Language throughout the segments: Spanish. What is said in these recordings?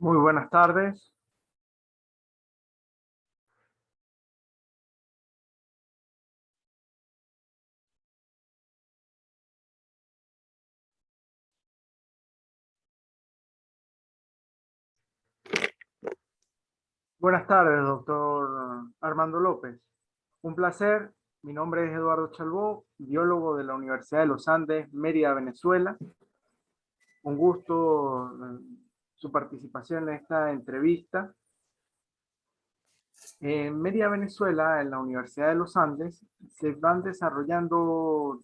Muy buenas tardes. Buenas tardes, doctor Armando López. Un placer. Mi nombre es Eduardo Chalbó, biólogo de la Universidad de los Andes, Mérida, Venezuela. Un gusto su participación en esta entrevista. En Mérida, Venezuela, en la Universidad de los Andes, se van desarrollando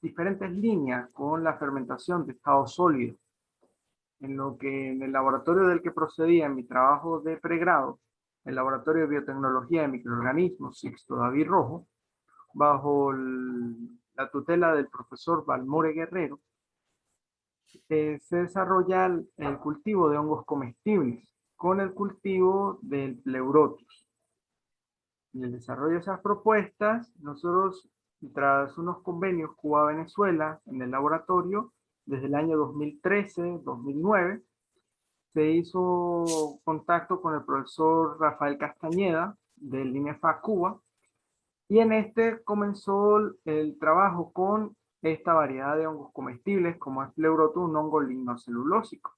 diferentes líneas con la fermentación de estado sólido. En lo que en el laboratorio del que procedía en mi trabajo de pregrado, el Laboratorio de Biotecnología de Microorganismos Sixto David Rojo, bajo la tutela del profesor Balmore Guerrero, se desarrolla el cultivo de hongos comestibles con el cultivo del Pleurotus. En el desarrollo de esas propuestas, nosotros, tras unos convenios Cuba-Venezuela en el laboratorio, desde el año 2013-2009, se hizo contacto con el profesor Rafael Castañeda del INEFA Cuba, y en este comenzó el trabajo con esta variedad de hongos comestibles como es Pleurotus, un hongo lignocelulósico.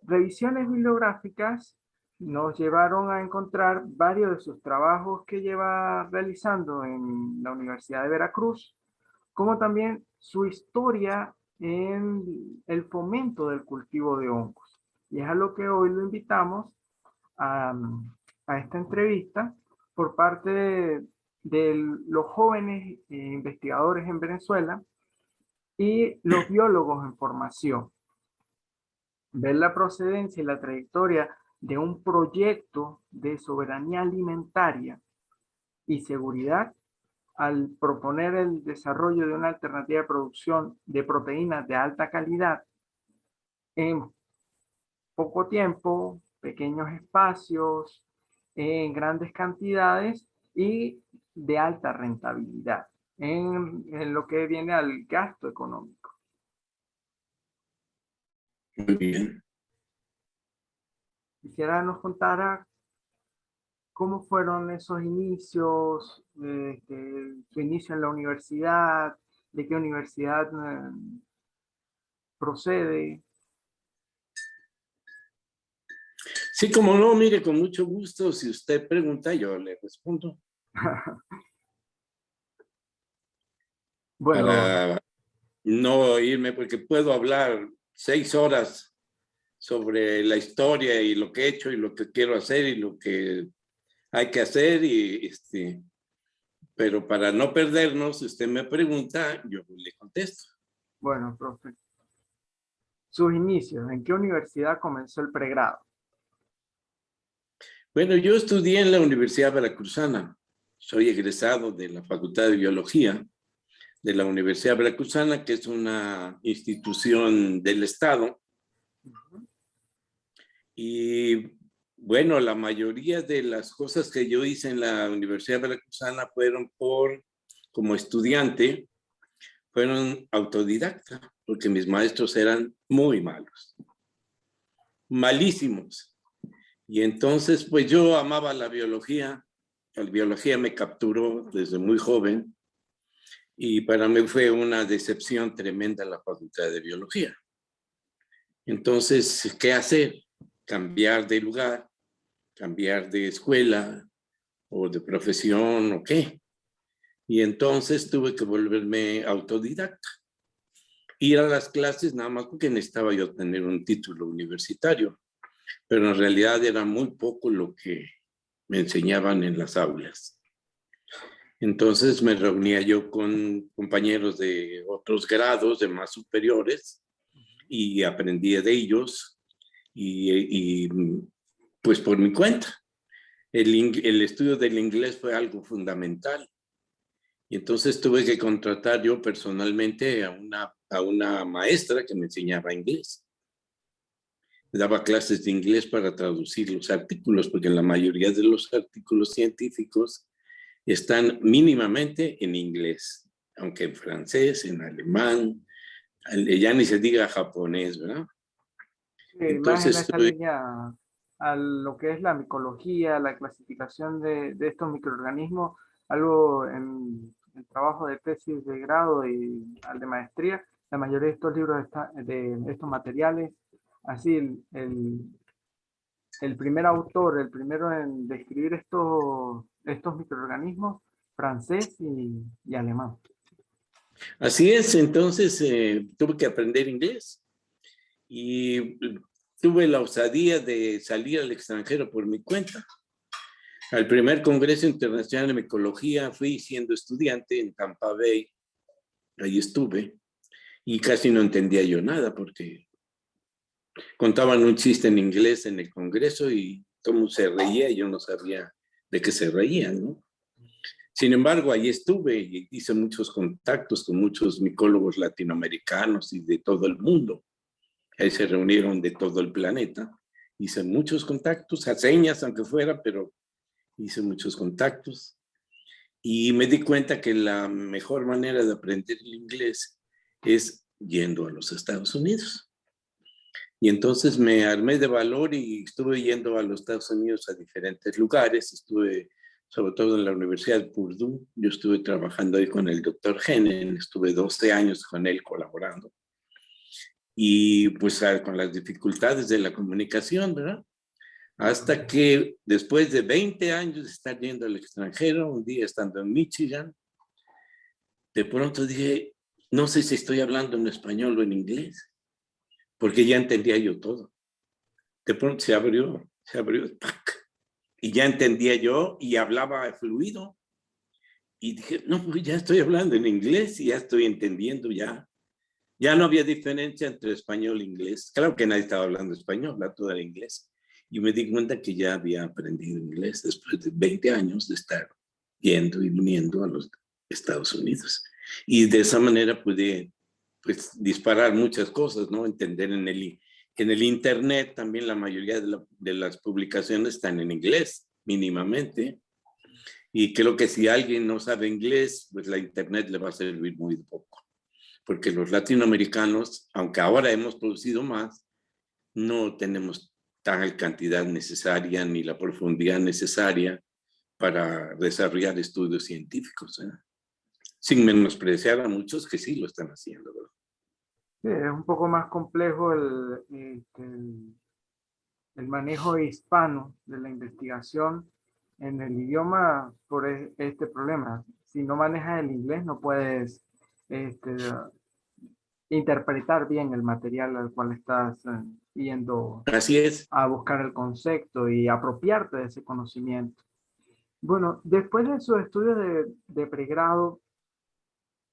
Revisiones bibliográficas nos llevaron a encontrar varios de sus trabajos que lleva realizando en la Universidad de Veracruz, como también su historia en el fomento del cultivo de hongos. Y es a lo que hoy lo invitamos a, a esta entrevista por parte de los jóvenes investigadores en Venezuela y los biólogos en formación. Ver la procedencia y la trayectoria de un proyecto de soberanía alimentaria y seguridad al proponer el desarrollo de una alternativa de producción de proteínas de alta calidad en poco tiempo, pequeños espacios, en grandes cantidades y de alta rentabilidad en lo que viene al gasto económico. Muy bien. Quisiera nos contara cómo fueron esos inicios, su inicio en la universidad, de qué universidad procede. Sí, como no, mire, con mucho gusto. Si usted pregunta, yo le respondo. Bueno, Para no irme, porque puedo hablar 6 horas sobre la historia y lo que he hecho y lo que quiero hacer y lo que hay que hacer. Pero para no perdernos, si usted me pregunta, yo le contesto. bueno, profe. Sus inicios, ¿en qué universidad comenzó el pregrado? Bueno, yo estudié en la Universidad Veracruzana. Soy egresado de la Facultad de Biología de la Universidad Veracruzana, que es una institución del Estado. Y bueno, la mayoría de las cosas que yo hice en la Universidad Veracruzana fueron como estudiante, fueron autodidacta, porque mis maestros eran muy malos, malísimos. Y entonces, pues yo amaba la biología me capturó desde muy joven, y para mí fue una decepción tremenda la Facultad de Biología. Entonces, ¿qué hacer? Cambiar de lugar, cambiar de escuela o de profesión o qué. Y entonces tuve que volverme autodidacta. Ir a las clases nada más porque necesitaba yo tener un título universitario, pero en realidad era muy poco lo que me enseñaban en las aulas. Entonces me reunía yo con compañeros de otros grados, de más superiores, y aprendía de ellos y pues por mi cuenta. El estudio del inglés fue algo fundamental. Y entonces tuve que contratar yo personalmente a una maestra que me enseñaba inglés. Daba clases de inglés para traducir los artículos, porque la mayoría de los artículos científicos están mínimamente en inglés, aunque en francés, en alemán, ya ni se diga japonés, ¿verdad? Sí, más en Entonces, esa línea a lo que es la micología, la clasificación de estos microorganismos, algo en el trabajo de tesis de grado y al de maestría, la mayoría de estos libros de estos materiales, así el primer autor, el primero en describir estos microorganismos, francés y alemán. así es, entonces tuve que aprender inglés y tuve la osadía de salir al extranjero por mi cuenta. Al primer Congreso Internacional de Micología fui siendo estudiante en Tampa Bay, ahí estuve, y casi no entendía yo nada porque contaban un chiste en inglés en el Congreso y todo el mundo se reía y yo no sabía de qué se reían, ¿no? Sin embargo, ahí estuve y hice muchos contactos con muchos micólogos latinoamericanos y de todo el mundo. Ahí se reunieron de todo el planeta. Hice muchos contactos, a señas aunque fuera, pero hice muchos contactos. Y me di cuenta que la mejor manera de aprender el inglés es yendo a los Estados Unidos. Y entonces me armé de valor y estuve yendo a los Estados Unidos a diferentes lugares. Estuve sobre todo en la Universidad de Purdue. Yo estuve trabajando ahí con el doctor Hennen. Estuve 12 años con él colaborando. Y pues con las dificultades de la comunicación, ¿verdad? Hasta que después de 20 años de estar yendo al extranjero, un día estando en Michigan, de pronto dije, no sé si estoy hablando en español o en inglés, porque ya entendía yo todo. De pronto se abrió, ¡tac! Y ya entendía yo y hablaba fluido. Y dije, no, pues ya estoy hablando en inglés y ya estoy entendiendo ya. Ya no había diferencia entre español e inglés. Claro que nadie estaba hablando español, todo era inglés. Y me di cuenta que ya había aprendido inglés después de 20 años de estar yendo y viniendo a los Estados Unidos. Y de esa manera pude pues, disparar muchas cosas, ¿no? Entender en el Internet también la mayoría de las publicaciones están en inglés, mínimamente. Y creo que si alguien no sabe inglés, pues la Internet le va a servir muy poco. Porque los latinoamericanos, aunque ahora hemos producido más, no tenemos tal cantidad necesaria ni la profundidad necesaria para desarrollar estudios científicos, ¿eh? Sin menospreciar a muchos que sí lo están haciendo, ¿verdad? Sí, es un poco más complejo el manejo hispano de la investigación en el idioma por este problema. Si no manejas el inglés, no puedes este, interpretar bien el material al cual estás yendo Así es. a buscar el concepto y apropiarte de ese conocimiento. Bueno, después de sus estudios de pregrado,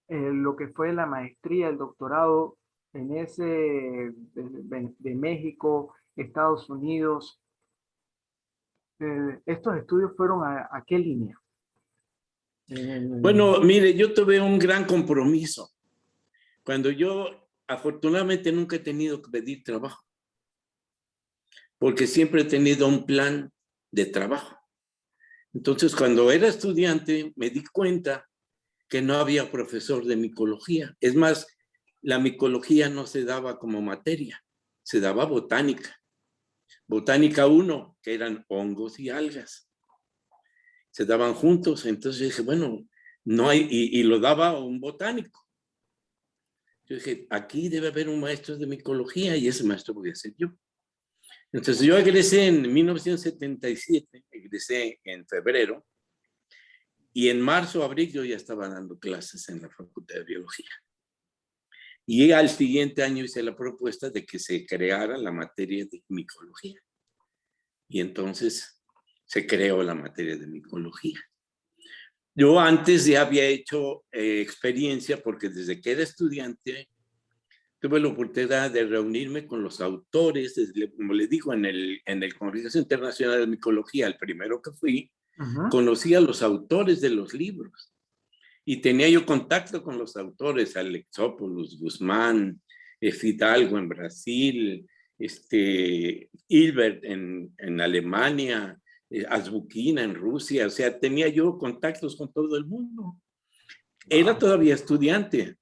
lo que fue la maestría, el doctorado en ese de México, Estados Unidos, estos estudios fueron a qué línea? Eh, Bueno, mire, yo tuve un gran compromiso. Cuando yo, afortunadamente, nunca he tenido que pedir trabajo, porque siempre he tenido un plan de trabajo. Entonces, cuando era estudiante, me di cuenta que no había profesor de micología. Es más, la micología no se daba como materia, se daba botánica. Botánica 1, que eran hongos y algas. Se daban juntos, entonces dije, bueno, no hay, y lo daba un botánico. Yo dije, aquí debe haber un maestro de micología y ese maestro voy a ser yo. Entonces yo egresé en 1977, egresé en febrero, y en marzo, abril yo ya estaba dando clases en la Facultad de Biología. Y al siguiente año hice la propuesta de que se creara la materia de micología. Y entonces se creó la materia de micología. Yo antes ya había hecho experiencia porque desde que era estudiante tuve la oportunidad de reunirme con los autores, como les digo, en el Congreso Internacional de Micología, el primero que fui, conocí a los autores de los libros. Y tenía yo contacto con los autores, Alexopoulos, Guzmán, Fidalgo en Brasil, Hilbert en Alemania, Azbukina en Rusia. O sea, tenía yo contactos con todo el mundo. Era todavía estudiante.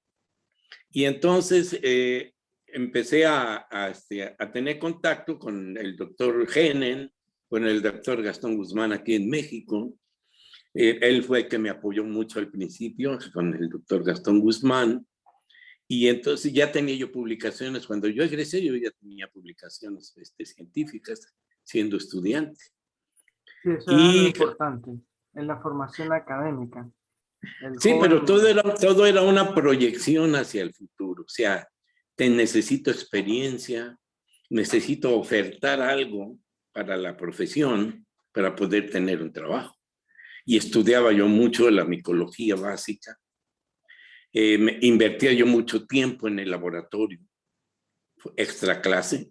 Y entonces empecé a tener contacto con el doctor Genen, con el doctor Gastón Guzmán aquí en México. Él fue el que me apoyó mucho al principio con el doctor Gastón Guzmán. Y entonces ya tenía yo publicaciones. Cuando yo egresé, yo ya tenía publicaciones científicas siendo estudiante. Sí, eso es algo Y importante en la formación académica. El sí, pero joven, todo era una proyección hacia el futuro. O sea, te necesito experiencia, necesito ofertar algo para la profesión para poder tener un trabajo. Y estudiaba yo mucho la micología básica. Invertía yo mucho tiempo en el laboratorio, extra clase.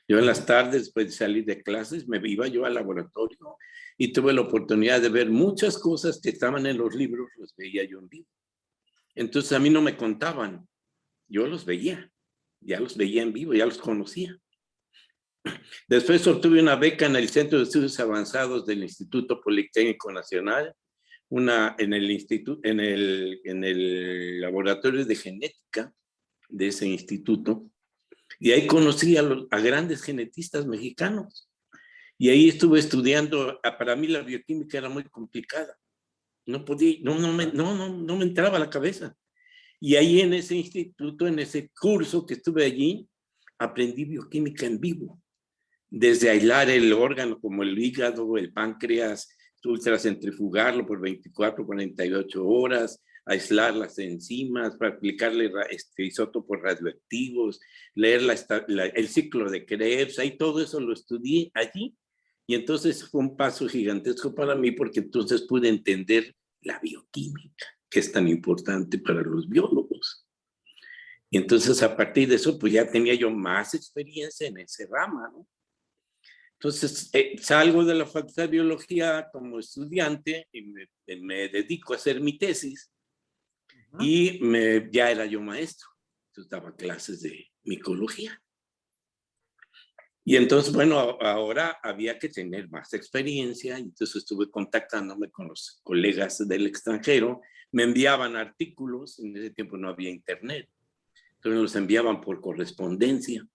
Yo en las tardes, después de salir de clases, me iba yo al laboratorio y tuve la oportunidad de ver muchas cosas que estaban en los libros, los veía yo en vivo. Entonces a mí no me contaban, yo los veía, ya los veía en vivo, ya los conocía. Después obtuve una beca en el Centro de Estudios Avanzados del Instituto Politécnico Nacional, una en el laboratorio de genética de ese instituto, y ahí conocí a grandes genetistas mexicanos. Y ahí estuve estudiando. Para mí la bioquímica era muy complicada. No podía, no me entraba a la cabeza. Y ahí en ese instituto, en ese curso que estuve allí, aprendí bioquímica en vivo. Desde aislar el órgano como el hígado, el páncreas, ultracentrifugarlo por 24, 48 horas, aislar las enzimas, para aplicarle isótopos radioactivos, leer el ciclo de Krebs, ahí todo eso lo estudié allí. Y entonces fue un paso gigantesco para mí porque entonces pude entender la bioquímica, que es tan importante para los biólogos. Y entonces a partir de eso, pues ya tenía yo más experiencia en ese rama, ¿no? Entonces salgo de la Facultad de Biología como estudiante y me dedico a hacer mi tesis y ya era yo maestro. Entonces daba clases de micología. Y entonces, bueno, ahora había que tener más experiencia, y entonces estuve contactándome con los colegas del extranjero, me enviaban artículos, en ese tiempo no había internet, entonces los enviaban por correspondencia,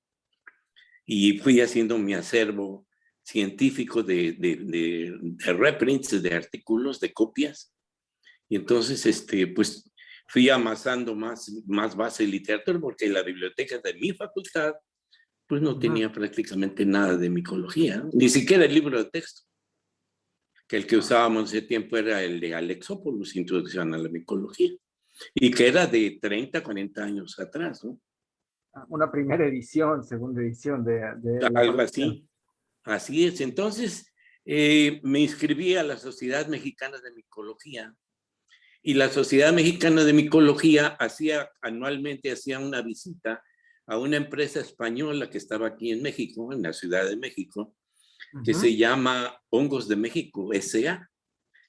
y fui haciendo mi acervo científico de reprints, de artículos, de copias, y entonces, pues, fui amasando más base de literatura, porque la biblioteca de mi facultad pues no tenía prácticamente nada de micología, ¿no? Ni siquiera el libro de texto, que el que usábamos ese tiempo era el de Alexopoulos, Introducción a la Micología, y que era de 30, 40 años atrás, ¿no? una primera edición, segunda edición de la Algo colección. así. Así es. Entonces, me inscribí a la Sociedad Mexicana de Micología, y la Sociedad Mexicana de Micología anualmente hacía una visita a una empresa española que estaba aquí en México, en la Ciudad de México, que se llama Hongos de México S.A.,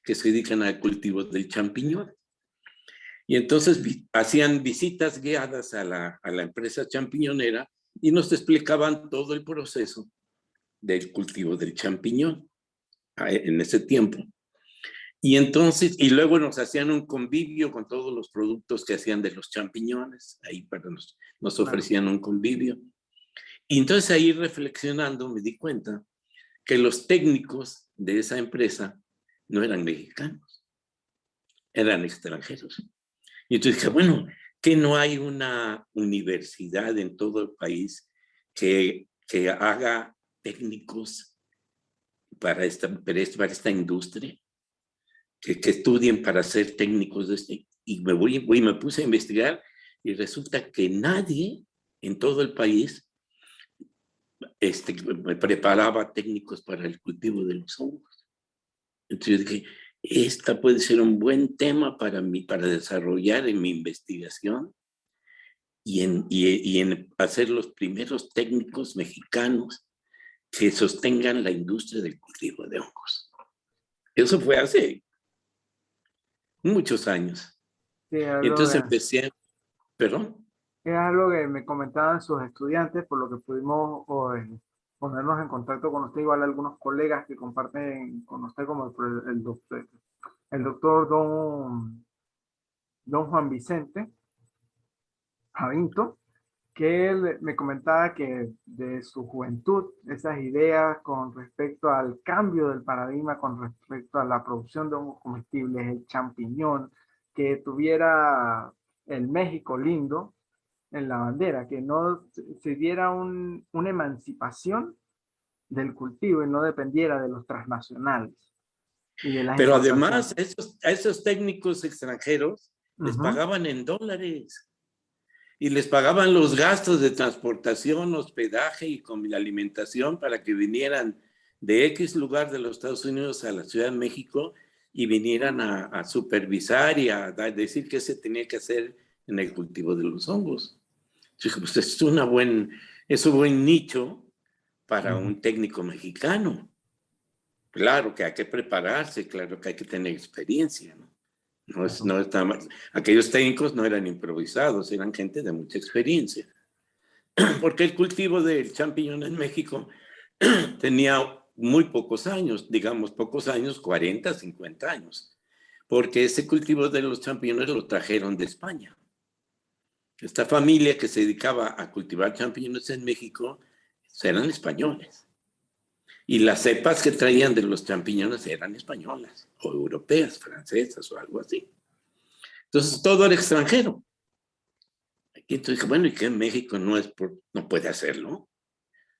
que se dedican al cultivo del champiñón. Y entonces hacían visitas guiadas a la empresa champiñonera y nos explicaban todo el proceso del cultivo del champiñón en ese tiempo. Y entonces, y luego nos hacían un convivio con todos los productos que hacían de los champiñones, ahí nos ofrecían un convivio. Y entonces ahí reflexionando me di cuenta que los técnicos de esa empresa no eran mexicanos, eran extranjeros. Y entonces dije, bueno, que no hay una universidad en todo el país que haga técnicos para esta industria, que estudien para ser técnicos de este. Y me puse a investigar y resulta que nadie en todo el país me preparaba técnicos para el cultivo de los hongos. Entonces yo dije, esta puede ser un buen tema para mí, para desarrollar en mi investigación y en hacer los primeros técnicos mexicanos que sostengan la industria del cultivo de hongos. Eso fue hace muchos años. Sí, Entonces empecé, perdón. es algo que me comentaban sus estudiantes, por lo que pudimos ponernos en contacto con usted, igual algunos colegas que comparten con usted, como el doctor don Juan Vicente Javinto, que él me comentaba que de su juventud, esas ideas con respecto al cambio del paradigma, con respecto a la producción de hongos comestibles, el champiñón, que tuviera el México lindo en la bandera, que no se diera una emancipación del cultivo y no dependiera de los transnacionales y de las Pero además, importaciones. a esos técnicos extranjeros les Ujú. pagaban en dólares y les pagaban los gastos de transportación, hospedaje y con la alimentación para que vinieran de X lugar de los Estados Unidos a la Ciudad de México y vinieran a supervisar y a decir qué se tenía que hacer en el cultivo de los hongos. Yo dije, pues es un buen nicho para Ujú. un técnico mexicano. Claro que hay que prepararse, claro que hay que tener experiencia, ¿no? Claro. No está mal. Aquellos técnicos no eran improvisados, eran gente de mucha experiencia. Porque el cultivo del champiñón en México tenía muy pocos años, digamos pocos años, 40, 50 años. Porque ese cultivo de los champiñones lo trajeron de España. Esta familia que se dedicaba a cultivar champiñones en México eran españoles. Y las cepas que traían de los champiñones eran españolas, o europeas, francesas, o algo así. Entonces todo era extranjero. Y entonces dije, bueno, ¿y qué en México no puede hacerlo?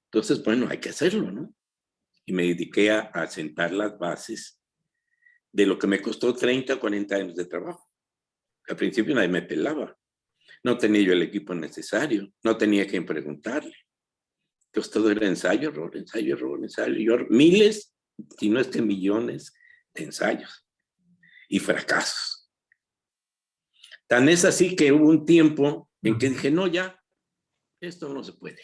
Entonces, bueno, hay que hacerlo, ¿no? Y me dediqué a sentar las bases de lo que me costó 30 o 40 años de trabajo. Al principio nadie me pelaba. No tenía yo el equipo necesario. No tenía quien preguntarle. Entonces todo era ensayo, error, ensayo, error, ensayo, error. Miles, si no es que millones de ensayos y fracasos. Tan es así que hubo un tiempo en que Ujú. dije, no, ya, esto no se puede.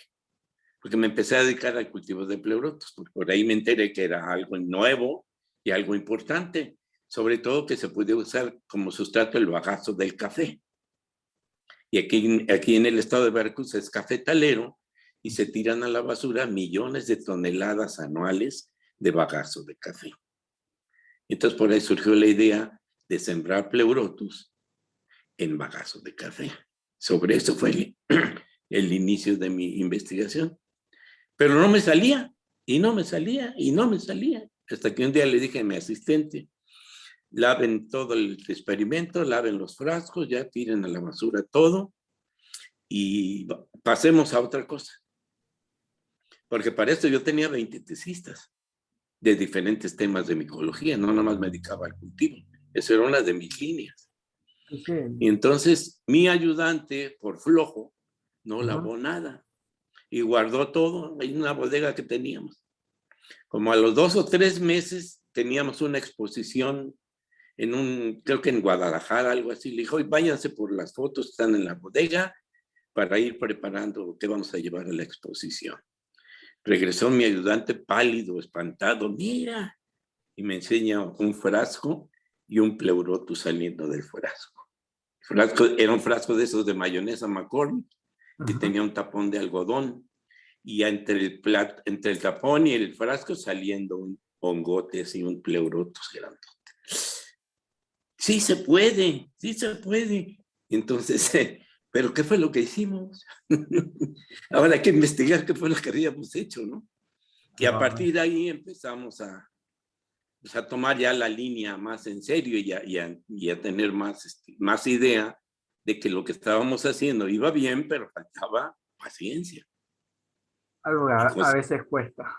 Porque me empecé a dedicar al cultivo de pleurotos. Por ahí me enteré que era algo nuevo y algo importante, sobre todo que se puede usar como sustrato el bagazo del café. Y aquí en el estado de Veracruz es cafetalero y se tiran a la basura millones de toneladas anuales de bagazo de café. Entonces por ahí surgió la idea de sembrar pleurotus en bagazo de café. Sobre eso fue el inicio de mi investigación. Pero no me salía, y no me salía, y no me salía. Hasta que un día le dije a mi asistente, laven todo el experimento, laven los frascos, ya tiren a la basura todo y pasemos a otra cosa. Porque para esto yo tenía 20 tesistas de diferentes temas de micología, no nada más me dedicaba al cultivo. Esa era una de mis líneas. Sí, sí. Y entonces mi ayudante, por flojo, no Ujú. lavó nada y guardó todo en una bodega que teníamos. Como a los 2 o 3 meses teníamos una exposición creo que en Guadalajara, algo así. Le dijo, váyanse por las fotos que están en la bodega para ir preparando qué vamos a llevar a la exposición. Regresó mi ayudante pálido, espantado, mira, y me enseña un frasco y un pleurotus saliendo del frasco. Era un frasco de esos de mayonesa McCormick que Ujú. tenía un tapón de algodón y entre el tapón y el frasco saliendo un hongote así, un pleurotus grande. Sí se puede, sí se puede. Entonces, ¿pero qué fue lo que hicimos? Ahora hay que investigar qué fue lo que habíamos hecho, ¿no? Y a Ah, partir de ahí empezamos pues, a tomar ya la línea más en serio y a tener más idea de que lo que estábamos haciendo iba bien, pero faltaba paciencia. algo que Y a veces cuesta.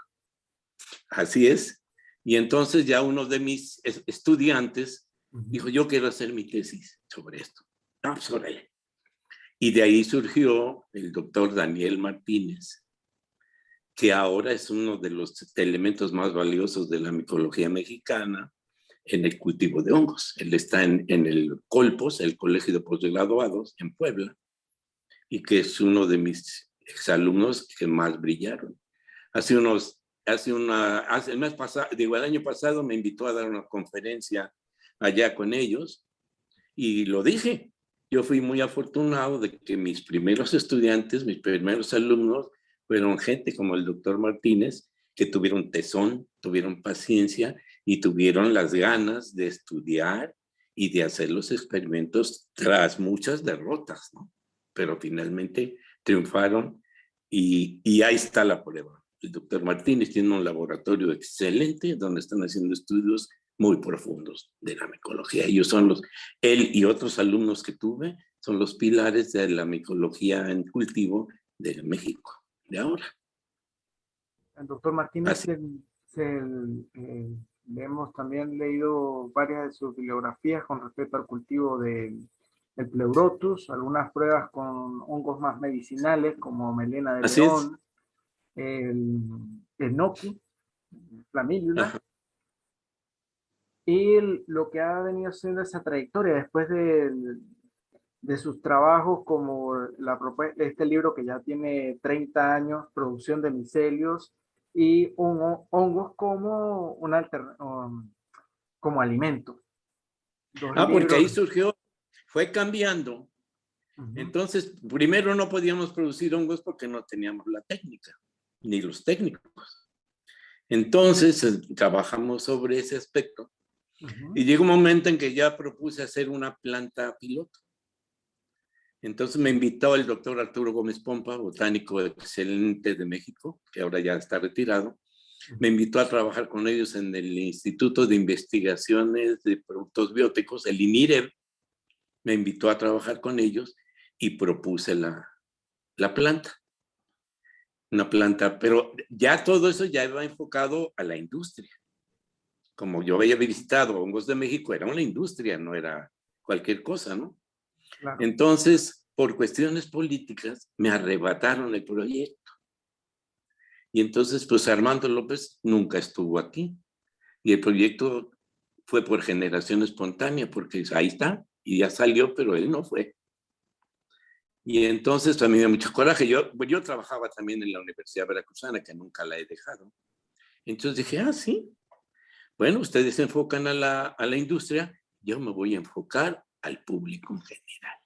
así es. Y entonces ya uno de mis estudiantes Ujú. dijo, yo quiero hacer mi tesis sobre esto. No, pues órale. Y de ahí surgió el doctor Daniel Martínez, que ahora es uno de los elementos más valiosos de la micología mexicana en el cultivo de hongos. Él está en el Colpos, el Colegio de Postgraduados en Puebla, y que es uno de mis exalumnos que más brillaron. El mes pasado, digo, el año pasado me invitó a dar una conferencia allá con ellos y lo dije. Yo fui muy afortunado de que mis primeros estudiantes, mis primeros alumnos, fueron gente como el doctor Martínez, que tuvieron tesón, tuvieron paciencia y tuvieron las ganas de estudiar y de hacer los experimentos tras muchas derrotas, ¿no? Pero finalmente triunfaron y ahí está la prueba. El doctor Martínez tiene un laboratorio excelente donde están haciendo estudios muy profundos de la micología. Ellos son él y otros alumnos que tuve son los pilares de la micología en cultivo de México de ahora. El doctor Martínez, le hemos también leído varias de sus bibliografías con respecto al cultivo del Pleurotus, algunas pruebas con hongos más medicinales como melena de león, el enoki, flamílula. Y lo que ha venido siendo esa trayectoria después de sus trabajos como este libro que ya tiene 30 años, Producción de micelios y hongos como, como alimento. Porque ahí surgió, fue cambiando. Uh-huh. Entonces, primero no podíamos producir hongos porque no teníamos la técnica, ni los técnicos. Entonces, trabajamos sobre ese aspecto. Uh-huh. Y llegó un momento en que ya propuse hacer una planta piloto. Entonces me invitó el doctor Arturo Gómez Pompa, botánico excelente de México, que ahora ya está retirado. Me invitó a trabajar con ellos en el Instituto de Investigaciones de Productos Bióticos, el INIREB. Me invitó a trabajar con ellos y propuse la planta. Una planta, pero ya todo eso ya iba enfocado a la industria. Como yo había visitado Hongos de México, era una industria, no era cualquier cosa, ¿no? Claro. Entonces, por cuestiones políticas, me arrebataron el proyecto. Y entonces, pues Armando López nunca estuvo aquí. Y el proyecto fue por generación espontánea, porque ahí está, y ya salió, pero él no fue. Y entonces a mí me dio mucho coraje. Yo trabajaba también en la Universidad Veracruzana, que nunca la he dejado. Entonces dije, sí. Bueno, ustedes se enfocan a la industria, yo me voy a enfocar al público en general.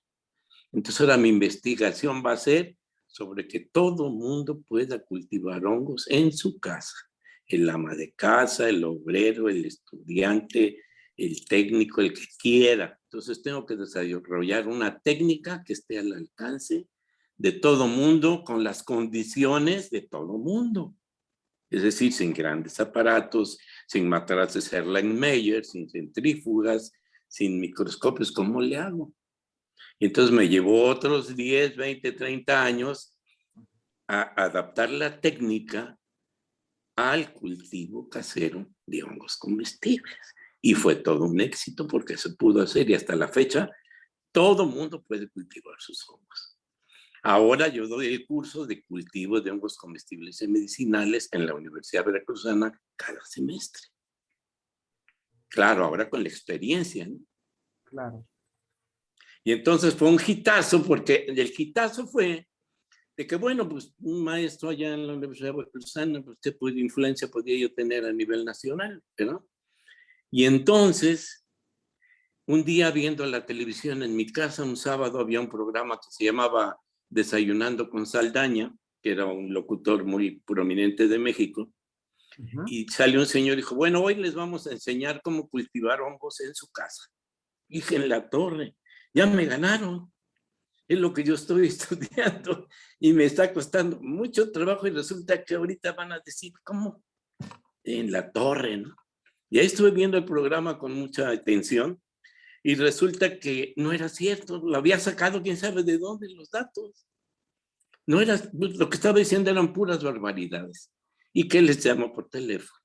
Entonces ahora mi investigación va a ser sobre que todo mundo pueda cultivar hongos en su casa. El ama de casa, el obrero, el estudiante, el técnico, el que quiera. Entonces tengo que desarrollar una técnica que esté al alcance de todo mundo, con las condiciones de todo mundo. Es decir, sin grandes aparatos, sin matraces Erlenmeyer, sin centrífugas, sin microscopios. ¿Cómo le hago? Y entonces me llevó otros 10, 20, 30 años a adaptar la técnica al cultivo casero de hongos comestibles. Y fue todo un éxito porque se pudo hacer y hasta la fecha todo mundo puede cultivar sus hongos. Ahora yo doy el curso de cultivo de hongos comestibles y medicinales en la Universidad Veracruzana cada semestre. Claro, ahora con la experiencia, ¿no? Claro. Y entonces fue un hitazo, porque el hitazo fue de que, bueno, pues un maestro allá en la Universidad Veracruzana, pues qué influencia podía yo tener a nivel nacional, ¿verdad? Y entonces, un día viendo la televisión en mi casa, un sábado había un programa que se llamaba Desayunando con Saldaña, que era un locutor muy prominente de México, y salió un señor y dijo, bueno, hoy les vamos a enseñar cómo cultivar hongos en su casa. Dije, en la torre, ya me ganaron. Es lo que yo estoy estudiando y me está costando mucho trabajo y resulta que ahorita van a decir, ¿cómo? En la torre, ¿no? Y ahí estuve viendo el programa con mucha atención y resulta que no era cierto, lo había sacado quién sabe de dónde los datos. No era, lo que estaba diciendo eran puras barbaridades. Y que les llamo por teléfono.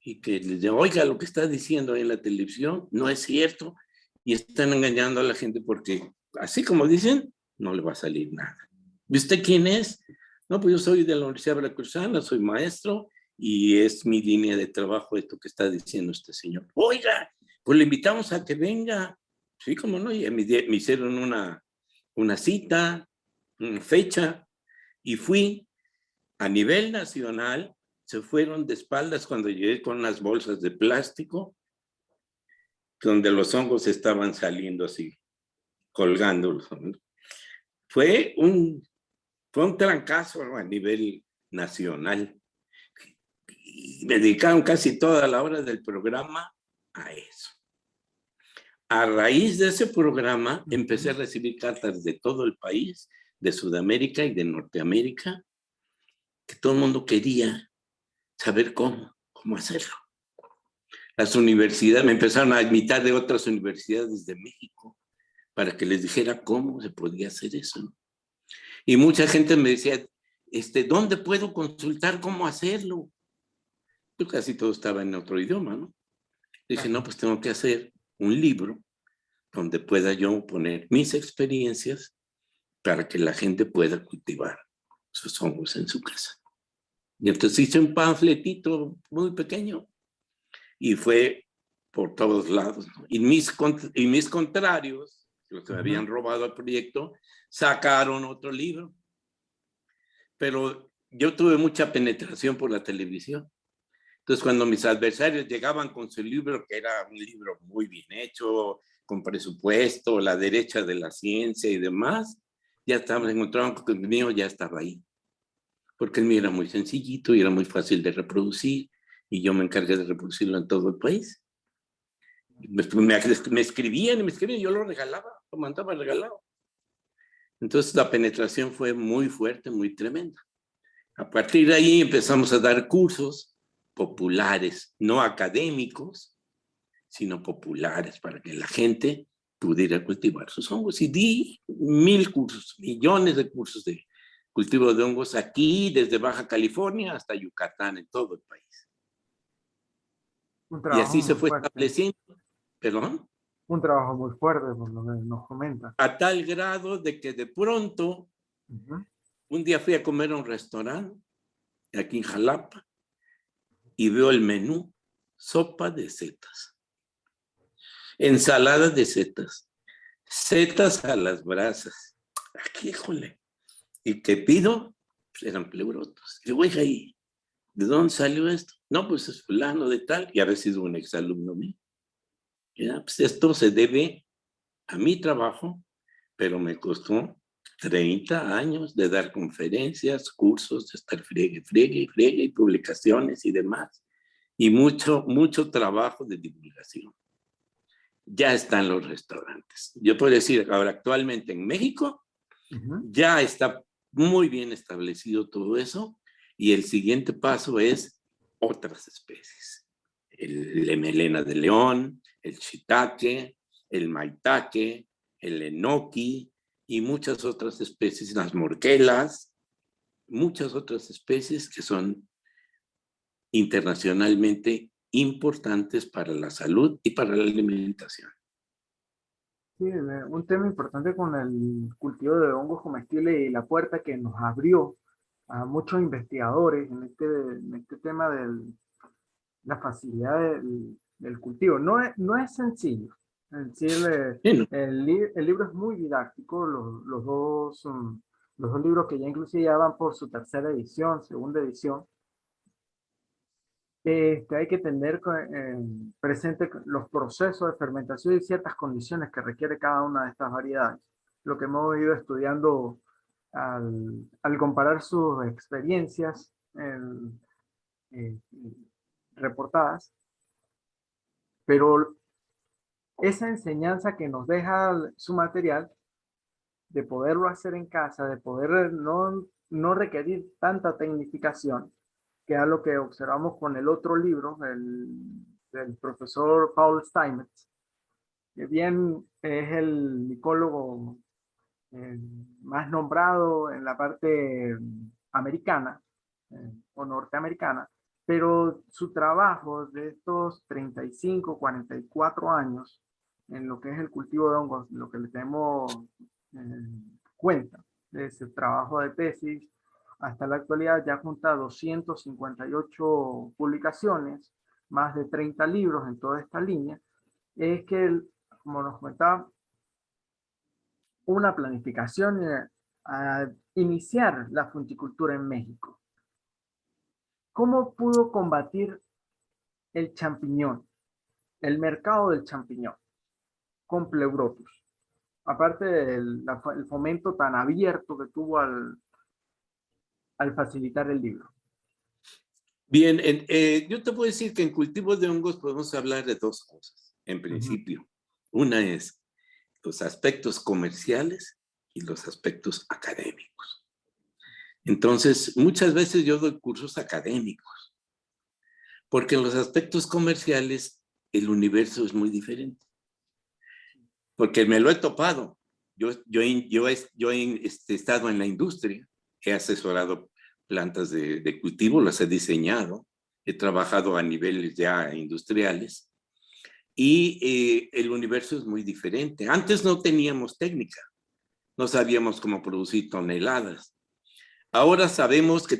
Y que les digo, oiga, lo que está diciendo en la televisión no es cierto y están engañando a la gente porque, así como dicen, no le va a salir nada. ¿Y usted quién es? No, pues yo soy de la Universidad Veracruzana, soy maestro y es mi línea de trabajo esto que está diciendo este señor. Oiga, pues le invitamos a que venga. Sí, cómo no, y me hicieron una cita, una fecha y fui. A nivel nacional se fueron de espaldas cuando llegué con unas bolsas de plástico donde los hongos estaban saliendo así, colgándolos. Fue un trancazo a nivel nacional. Y me dedicaron casi toda la hora del programa a eso. A raíz de ese programa empecé a recibir cartas de todo el país de Sudamérica y de Norteamérica, que todo el mundo quería saber cómo hacerlo. Las universidades me empezaron a invitar de otras universidades de México para que les dijera cómo se podía hacer eso. Y mucha gente me decía, ¿dónde puedo consultar cómo hacerlo? Yo casi todo estaba en otro idioma, ¿no? Dije, no, pues tengo que hacer un libro donde pueda yo poner mis experiencias para que la gente pueda cultivar sus hongos en su casa. Y entonces hice un panfletito muy pequeño y fue por todos lados, ¿no? Y mis contrarios, los que me habían robado el proyecto, sacaron otro libro. Pero yo tuve mucha penetración por la televisión. Entonces, cuando mis adversarios llegaban con su libro, que era un libro muy bien hecho, con presupuesto, la derecha de la ciencia y demás, ya encontraban que el mío ya estaba ahí. Porque el mío era muy sencillito y era muy fácil de reproducir, y yo me encargué de reproducirlo en todo el país. Me escribían, yo lo regalaba, lo mandaba regalado. Entonces la penetración fue muy fuerte, muy tremenda. A partir de ahí empezamos a dar cursos populares, no académicos, sino populares, para que la gente pudiera cultivar sus hongos. Y di 1000 cursos, millones de cursos de cultivo de hongos aquí, desde Baja California hasta Yucatán, en todo el país. Un Y trabajo así se muy fue fuerte. estableciendo, perdón. Un trabajo muy fuerte, por lo que nos comenta. A tal grado de que de pronto, un día fui a comer a un restaurante aquí en Jalapa y veo el menú: sopa de setas, ensalada de setas, setas a las brasas. Aquí, híjole. ¿Y qué pido? Pues eran pleurotos. Digo, oiga, ¿y de dónde salió esto? No, pues es fulano de tal, y había sido un exalumno mío. Ya, pues esto se debe a mi trabajo, pero me costó 30 años de dar conferencias, cursos, de estar friegue y publicaciones y demás. Y mucho trabajo de divulgación. Ya están los restaurantes. Yo puedo decir, ahora actualmente en México, ya está muy bien establecido todo eso, y el siguiente paso es otras especies. La melena de león, el shiitake, el maitake, el enoki y muchas otras especies, las morquelas, muchas otras especies que son internacionalmente importantes para la salud y para la alimentación. Sí, un tema importante con el cultivo de hongos comestibles y la puerta que nos abrió a muchos investigadores en este tema de la facilidad del cultivo. No es sencillo. Es decir, Bueno, el libro es muy didáctico. Los dos libros que ya inclusive ya van por su tercera edición, segunda edición. Hay que tener presente los procesos de fermentación y ciertas condiciones que requiere cada una de estas variedades. Lo que hemos ido estudiando al comparar sus experiencias eh, reportadas, pero esa enseñanza que nos deja su material, de poderlo hacer en casa, de poder no requerir tanta tecnificación, que es lo que observamos con el otro libro, del profesor Paul Steinmetz, que bien es el micólogo más nombrado en la parte americana o norteamericana, pero su trabajo de estos 35, 44 años en lo que es el cultivo de hongos, lo que le tenemos cuenta de ese trabajo de tesis, hasta la actualidad ya junta 258 publicaciones, más de 30 libros en toda esta línea, es que, como nos comentaba, una planificación a iniciar la fruticultura en México. ¿Cómo pudo combatir el champiñón, el mercado del champiñón con Pleurotus? Aparte del el fomento tan abierto que tuvo al facilitar el libro. bien, yo te puedo decir que en cultivos de hongos podemos hablar de dos cosas, en principio. Una es los aspectos comerciales y los aspectos académicos. Entonces, muchas veces yo doy cursos académicos, porque en los aspectos comerciales el universo es muy diferente. Porque me lo he topado. Yo he estado en la industria, he asesorado plantas de cultivo, las he diseñado, he trabajado a niveles ya industriales y el universo es muy diferente. Antes no teníamos técnica, no sabíamos cómo producir toneladas. Ahora sabemos que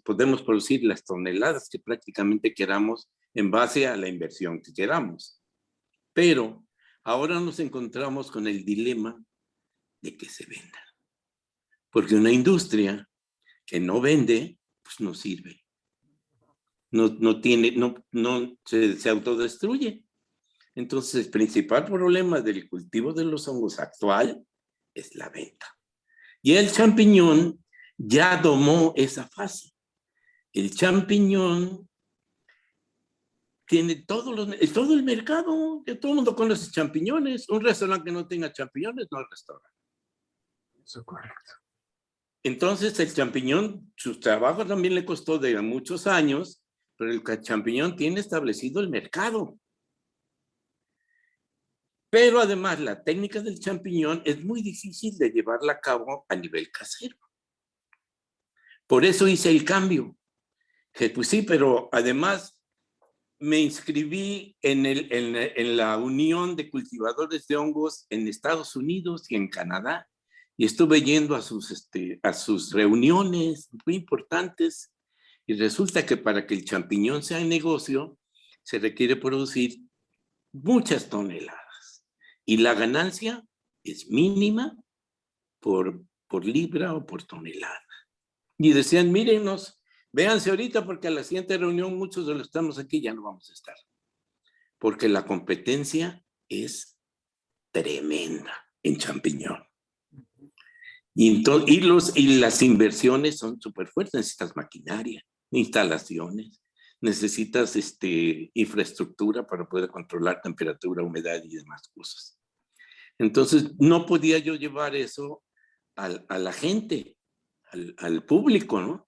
podemos producir las toneladas que prácticamente queramos en base a la inversión que queramos. Pero ahora nos encontramos con el dilema de que se venda. Porque una industria que no vende, pues no sirve. Se autodestruye. Entonces, el principal problema del cultivo de los hongos actual es la venta. Y el champiñón ya domó esa fase. El champiñón tiene todo el mercado, que todo el mundo conoce champiñones. Un restaurante que no tenga champiñones no es restaurante. Eso es correcto. Entonces el champiñón, su trabajo también le costó de muchos años, pero el champiñón tiene establecido el mercado. Pero además la técnica del champiñón es muy difícil de llevarla a cabo a nivel casero. Por eso hice el cambio. Que pues sí, pero además me inscribí en la Unión de Cultivadores de Hongos en Estados Unidos y en Canadá. Y estuve yendo a sus reuniones muy importantes. Y resulta que para que el champiñón sea negocio, se requiere producir muchas toneladas. Y la ganancia es mínima por libra o por tonelada. Y decían, mírenos, véanse ahorita porque a la siguiente reunión muchos de los que estamos aquí ya no vamos a estar. Porque la competencia es tremenda en champiñón. Y las inversiones son súper fuertes. Necesitas maquinaria, instalaciones, necesitas infraestructura para poder controlar temperatura, humedad y demás cosas. Entonces, no podía yo llevar eso a la gente, al público, ¿no?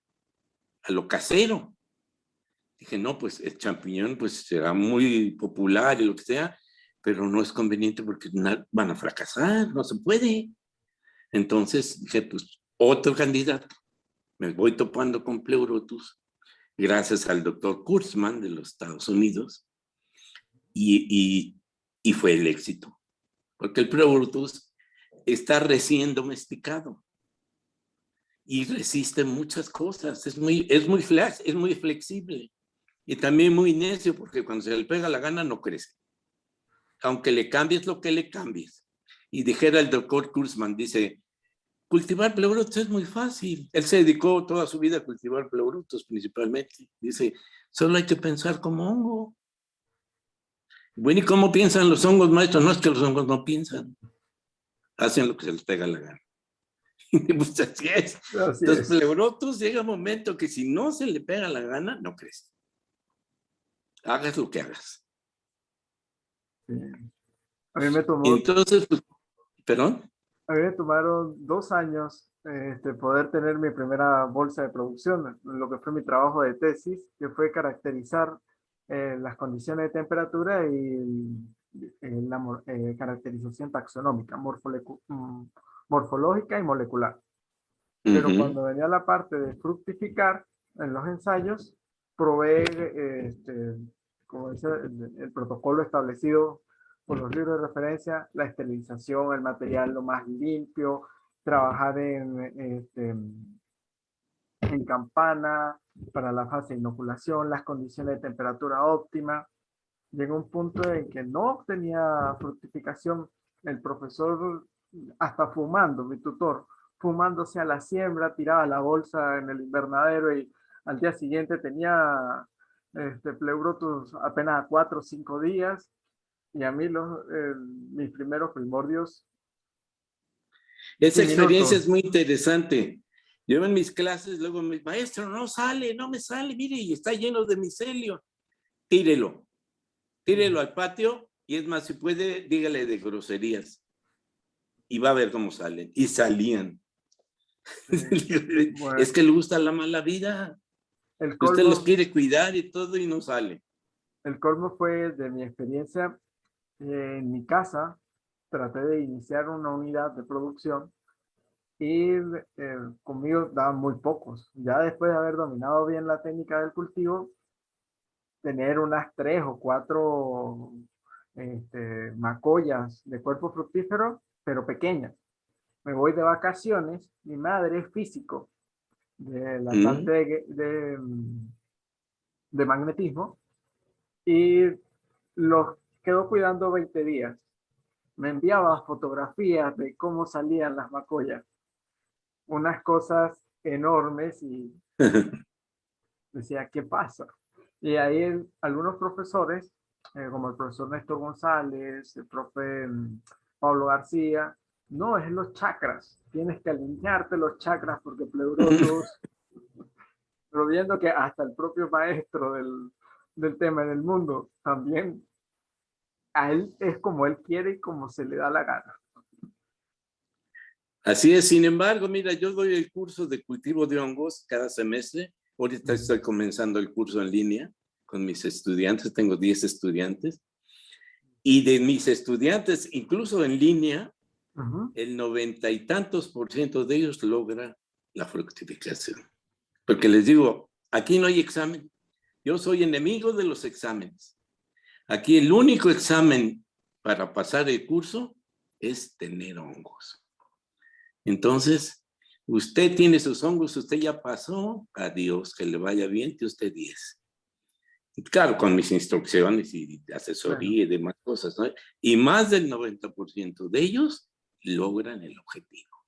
A lo casero. Dije, no, pues el champiñón pues será muy popular y lo que sea, pero no es conveniente porque van a fracasar, no se puede. Entonces dije, pues otro candidato. Me voy topando con Pleurotus gracias al doctor Kurtzman de los Estados Unidos y fue el éxito. Porque el Pleurotus está recién domesticado y resiste muchas cosas. Es muy flexible y también muy necio porque cuando se le pega la gana no crece. Aunque le cambies lo que le cambies. Y dijera el doctor Kurtzman, dice, cultivar Pleurotus es muy fácil. Él se dedicó toda su vida a cultivar Pleurotus principalmente. Dice, solo hay que pensar como hongo. Bueno, ¿y cómo piensan los hongos, maestro? No es que los hongos no piensan. Hacen lo que se les pega la gana. Pues así es. Así Entonces, es. Pleurotus llega un momento que si no se le pega la gana, no crece. Hagas lo que hagas. Sí. A mí me tomó, Entonces, pues, ¿perdón? a mí me tomaron 2 años poder tener mi primera bolsa de producción, lo que fue mi trabajo de tesis, que fue caracterizar las condiciones de temperatura y la caracterización taxonómica, morfológica y molecular. Pero cuando venía la parte de fructificar en los ensayos, probé, como dice el protocolo establecido por los libros de referencia, la esterilización, el material lo más limpio, trabajar en campana para la fase de inoculación, las condiciones de temperatura óptima. Llegó un punto en que no tenía fructificación. El profesor, hasta fumando, mi tutor, fumándose a la siembra, tiraba la bolsa en el invernadero y al día siguiente tenía Pleurotus apenas 4 o 5 días. Y a mí mis primeros primordios, Esa sin experiencia es minutos. muy interesante. Yo en mis clases, luego mi maestro, no me sale, mire, y está lleno de micelio. Tírelo al patio y es más, si puede, dígale de groserías. y va a ver cómo salen. Y salían. Bueno, Es que le gusta la mala vida. el Usted los colmo, quiere cuidar y todo y no sale. el colmo fue de mi experiencia en mi casa. Traté de iniciar una unidad de producción y conmigo daban muy pocos. Ya después de haber dominado bien la técnica del cultivo, tener unas 3 o 4 macollas de cuerpo fructífero, pero pequeñas. Me voy de vacaciones, mi madre es físico de la parte de magnetismo y los quedó cuidando 20 días. Me enviaba fotografías de cómo salían las macollas, unas cosas enormes y decía, ¿qué pasa? Y ahí algunos profesores, como el profesor Néstor González, el profe Pablo García, no, es los chakras, tienes que alinearte los chakras porque pleurotus, pero viendo que hasta el propio maestro del tema en el mundo también, a él es como él quiere y como se le da la gana. Así es, sin embargo, mira, yo doy el curso de cultivo de hongos cada semestre. Ahorita estoy comenzando el curso en línea con mis estudiantes, tengo 10 estudiantes. Y de mis estudiantes, incluso en línea, el 90 y tantos % de ellos logra la fructificación. Porque les digo, aquí no hay examen. Yo soy enemigo de los exámenes. Aquí el único examen para pasar el curso es tener hongos. Entonces, usted tiene sus hongos, usted ya pasó, adiós, que le vaya bien, que usted 10. Claro, con mis instrucciones y asesoría y demás cosas, ¿no? Y más del 90% de ellos logran el objetivo.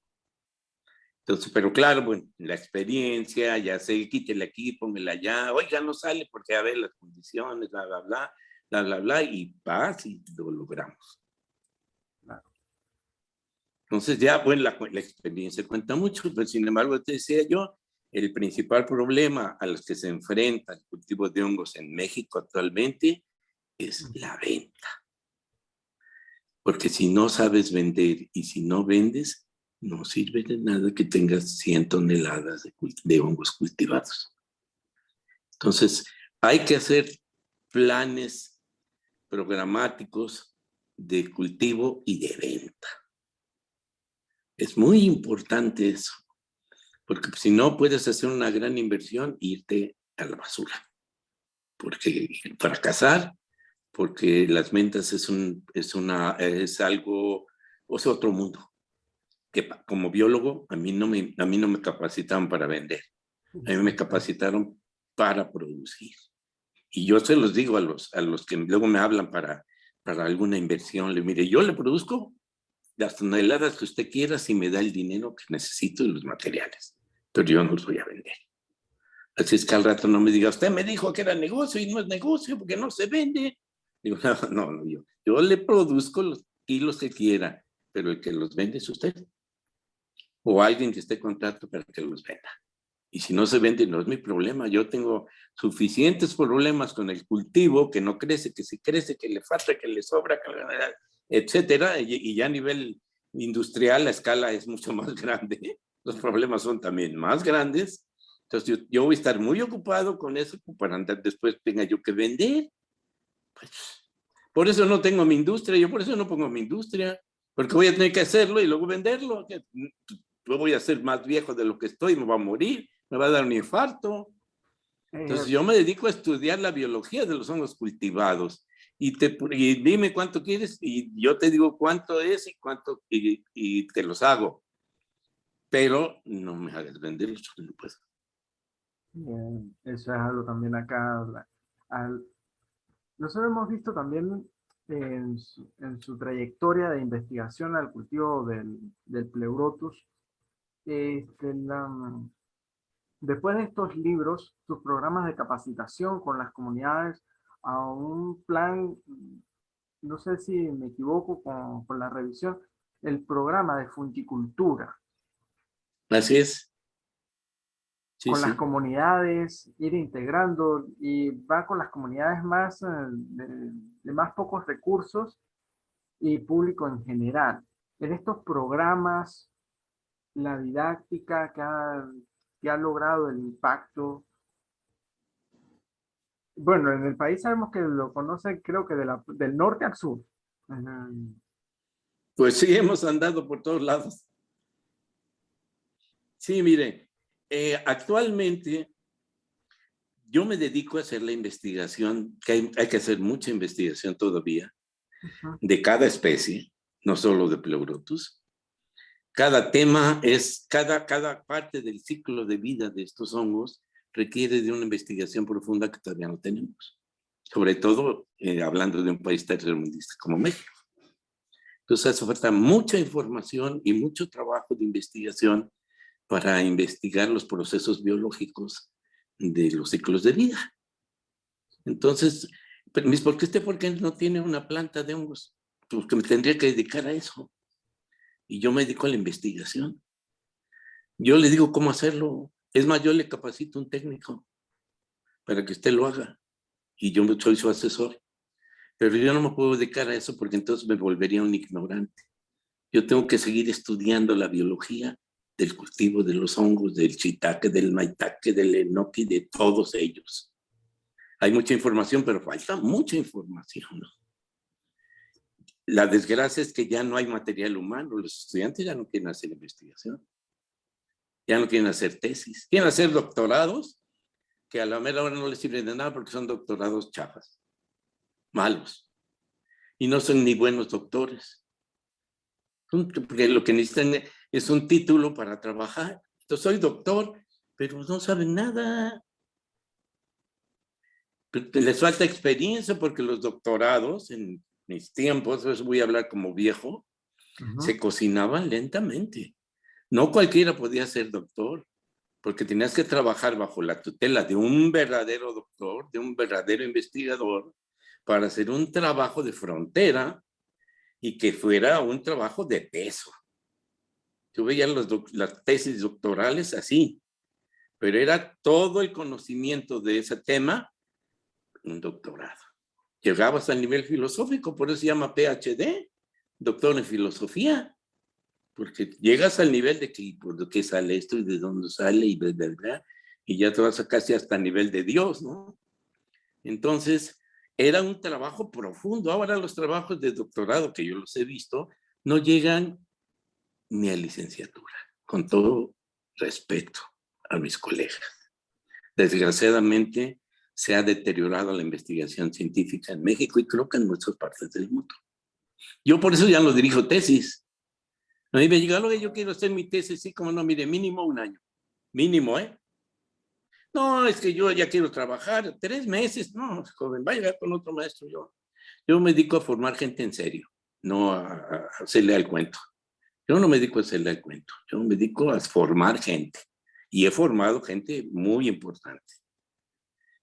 Entonces, pero claro, bueno, la experiencia, ya sé, quítela aquí, póngela allá, oiga, no sale porque a ver las condiciones, bla, bla, bla, bla, bla, bla, y paz, y lo logramos. Entonces ya, bueno, la experiencia cuenta mucho, pero sin embargo, te decía yo, el principal problema a los que se enfrenta el cultivo de hongos en México actualmente es la venta. Porque si no sabes vender y si no vendes, no sirve de nada que tengas 100 toneladas de hongos cultivados. Entonces, hay que hacer planes programáticos de cultivo y de venta. Es muy importante eso, porque si no puedes hacer una gran inversión e irte a la basura. Porque fracasar, porque las ventas es algo, es otro mundo. Que como biólogo, a mí no me capacitaron para vender. A mí me capacitaron para producir. Y yo se los digo a los que luego me hablan para alguna inversión. Le mire, yo le produzco las toneladas que usted quiera si me da el dinero que necesito y los materiales. Pero yo no los voy a vender. Así es que al rato no me diga, usted me dijo que era negocio y no es negocio porque no se vende. Digo, no, yo le produzco los kilos que quiera, pero el que los vende es usted. O alguien que esté en contrato para que los venda. Y si no se vende, no es mi problema. Yo tengo suficientes problemas con el cultivo, que no crece, que si crece, que le falta, que le sobra, etcétera. Y ya a nivel industrial la escala es mucho más grande. Los problemas son también más grandes. Entonces yo voy a estar muy ocupado con eso para andar después tenga yo que vender. Pues, por eso no tengo mi industria, yo por eso no pongo mi industria, porque voy a tener que hacerlo y luego venderlo. Yo voy a ser más viejo de lo que estoy, me va a morir, me va a dar un infarto. Entonces yo me dedico a estudiar la biología de los hongos cultivados y dime cuánto quieres y yo te digo cuánto es y te los hago. Pero no me hagas venderlos, pues. Eso es algo también acá. Nosotros hemos visto también en su trayectoria de investigación al cultivo del pleurotus, este, después de estos libros, sus programas de capacitación con las comunidades a un plan, no sé si me equivoco con la revisión, el programa de fungicultura Así es. Sí, con las sí. comunidades, ir integrando y va con las comunidades de más pocos recursos y público en general. en estos programas, la didáctica que ha logrado el impacto. Bueno, en el país sabemos que lo conocen, creo que del norte al sur. Ajá. Pues sí, hemos andado por todos lados. Sí, mire, actualmente yo me dedico a hacer la investigación, que hay que hacer mucha investigación todavía, Ujú. de cada especie, no solo de Pleurotus. Cada tema cada parte del ciclo de vida de estos hongos requiere de una investigación profunda que todavía no tenemos. Sobre todo hablando de un país tercermundista como México. Entonces hace falta mucha información y mucho trabajo de investigación para investigar los procesos biológicos de los ciclos de vida. Entonces, ¿por qué no tiene una planta de hongos? Porque me tendría que dedicar a eso. Y yo me dedico a la investigación. Yo le digo cómo hacerlo. Es más, yo le capacito un técnico para que usted lo haga. Y yo soy su asesor. Pero yo no me puedo dedicar a eso porque entonces me volvería un ignorante. Yo tengo que seguir estudiando la biología del cultivo de los hongos, del shiitake, del maitake, del enoki, de todos ellos. Hay mucha información, pero falta mucha información, ¿no? La desgracia es que ya no hay material humano. Los estudiantes ya no quieren hacer investigación. Ya no quieren hacer tesis. Quieren hacer doctorados que a la mera hora no les sirven de nada porque son doctorados chafas, malos. Y no son ni buenos doctores. Porque lo que necesitan es un título para trabajar. Yo soy doctor, pero no saben nada. Les falta experiencia porque los doctorados, en mis tiempos, eso voy a hablar como viejo, se Ujú. cocinaban lentamente. No cualquiera podía ser doctor, porque tenías que trabajar bajo la tutela de un verdadero doctor, de un verdadero investigador, para hacer un trabajo de frontera y que fuera un trabajo de peso. Yo veía las tesis doctorales así, pero era todo el conocimiento de ese tema, un doctorado. Llegabas al nivel filosófico, por eso se llama PhD, doctor en filosofía, porque llegas al nivel de que, por de qué sale esto y de dónde sale y bla, y ya te vas a casi hasta el nivel de Dios, ¿no? Entonces, era un trabajo profundo. Ahora los trabajos de doctorado que yo los he visto no llegan ni a licenciatura, con todo respeto a mis colegas. Desgraciadamente, se ha deteriorado la investigación científica en México y creo que en muchas partes del mundo. Yo por eso ya no dirijo tesis. A mí me llega lo que yo quiero hacer mi tesis, sí, como no, mire, mínimo un año. Mínimo, ¿eh? No, es que yo ya quiero trabajar 3 meses. No, joven, vaya con otro maestro. Yo me dedico a formar gente en serio, no a hacerle al cuento. Yo no me dedico a hacerle al cuento. Yo me dedico a formar gente. Y he formado gente muy importante.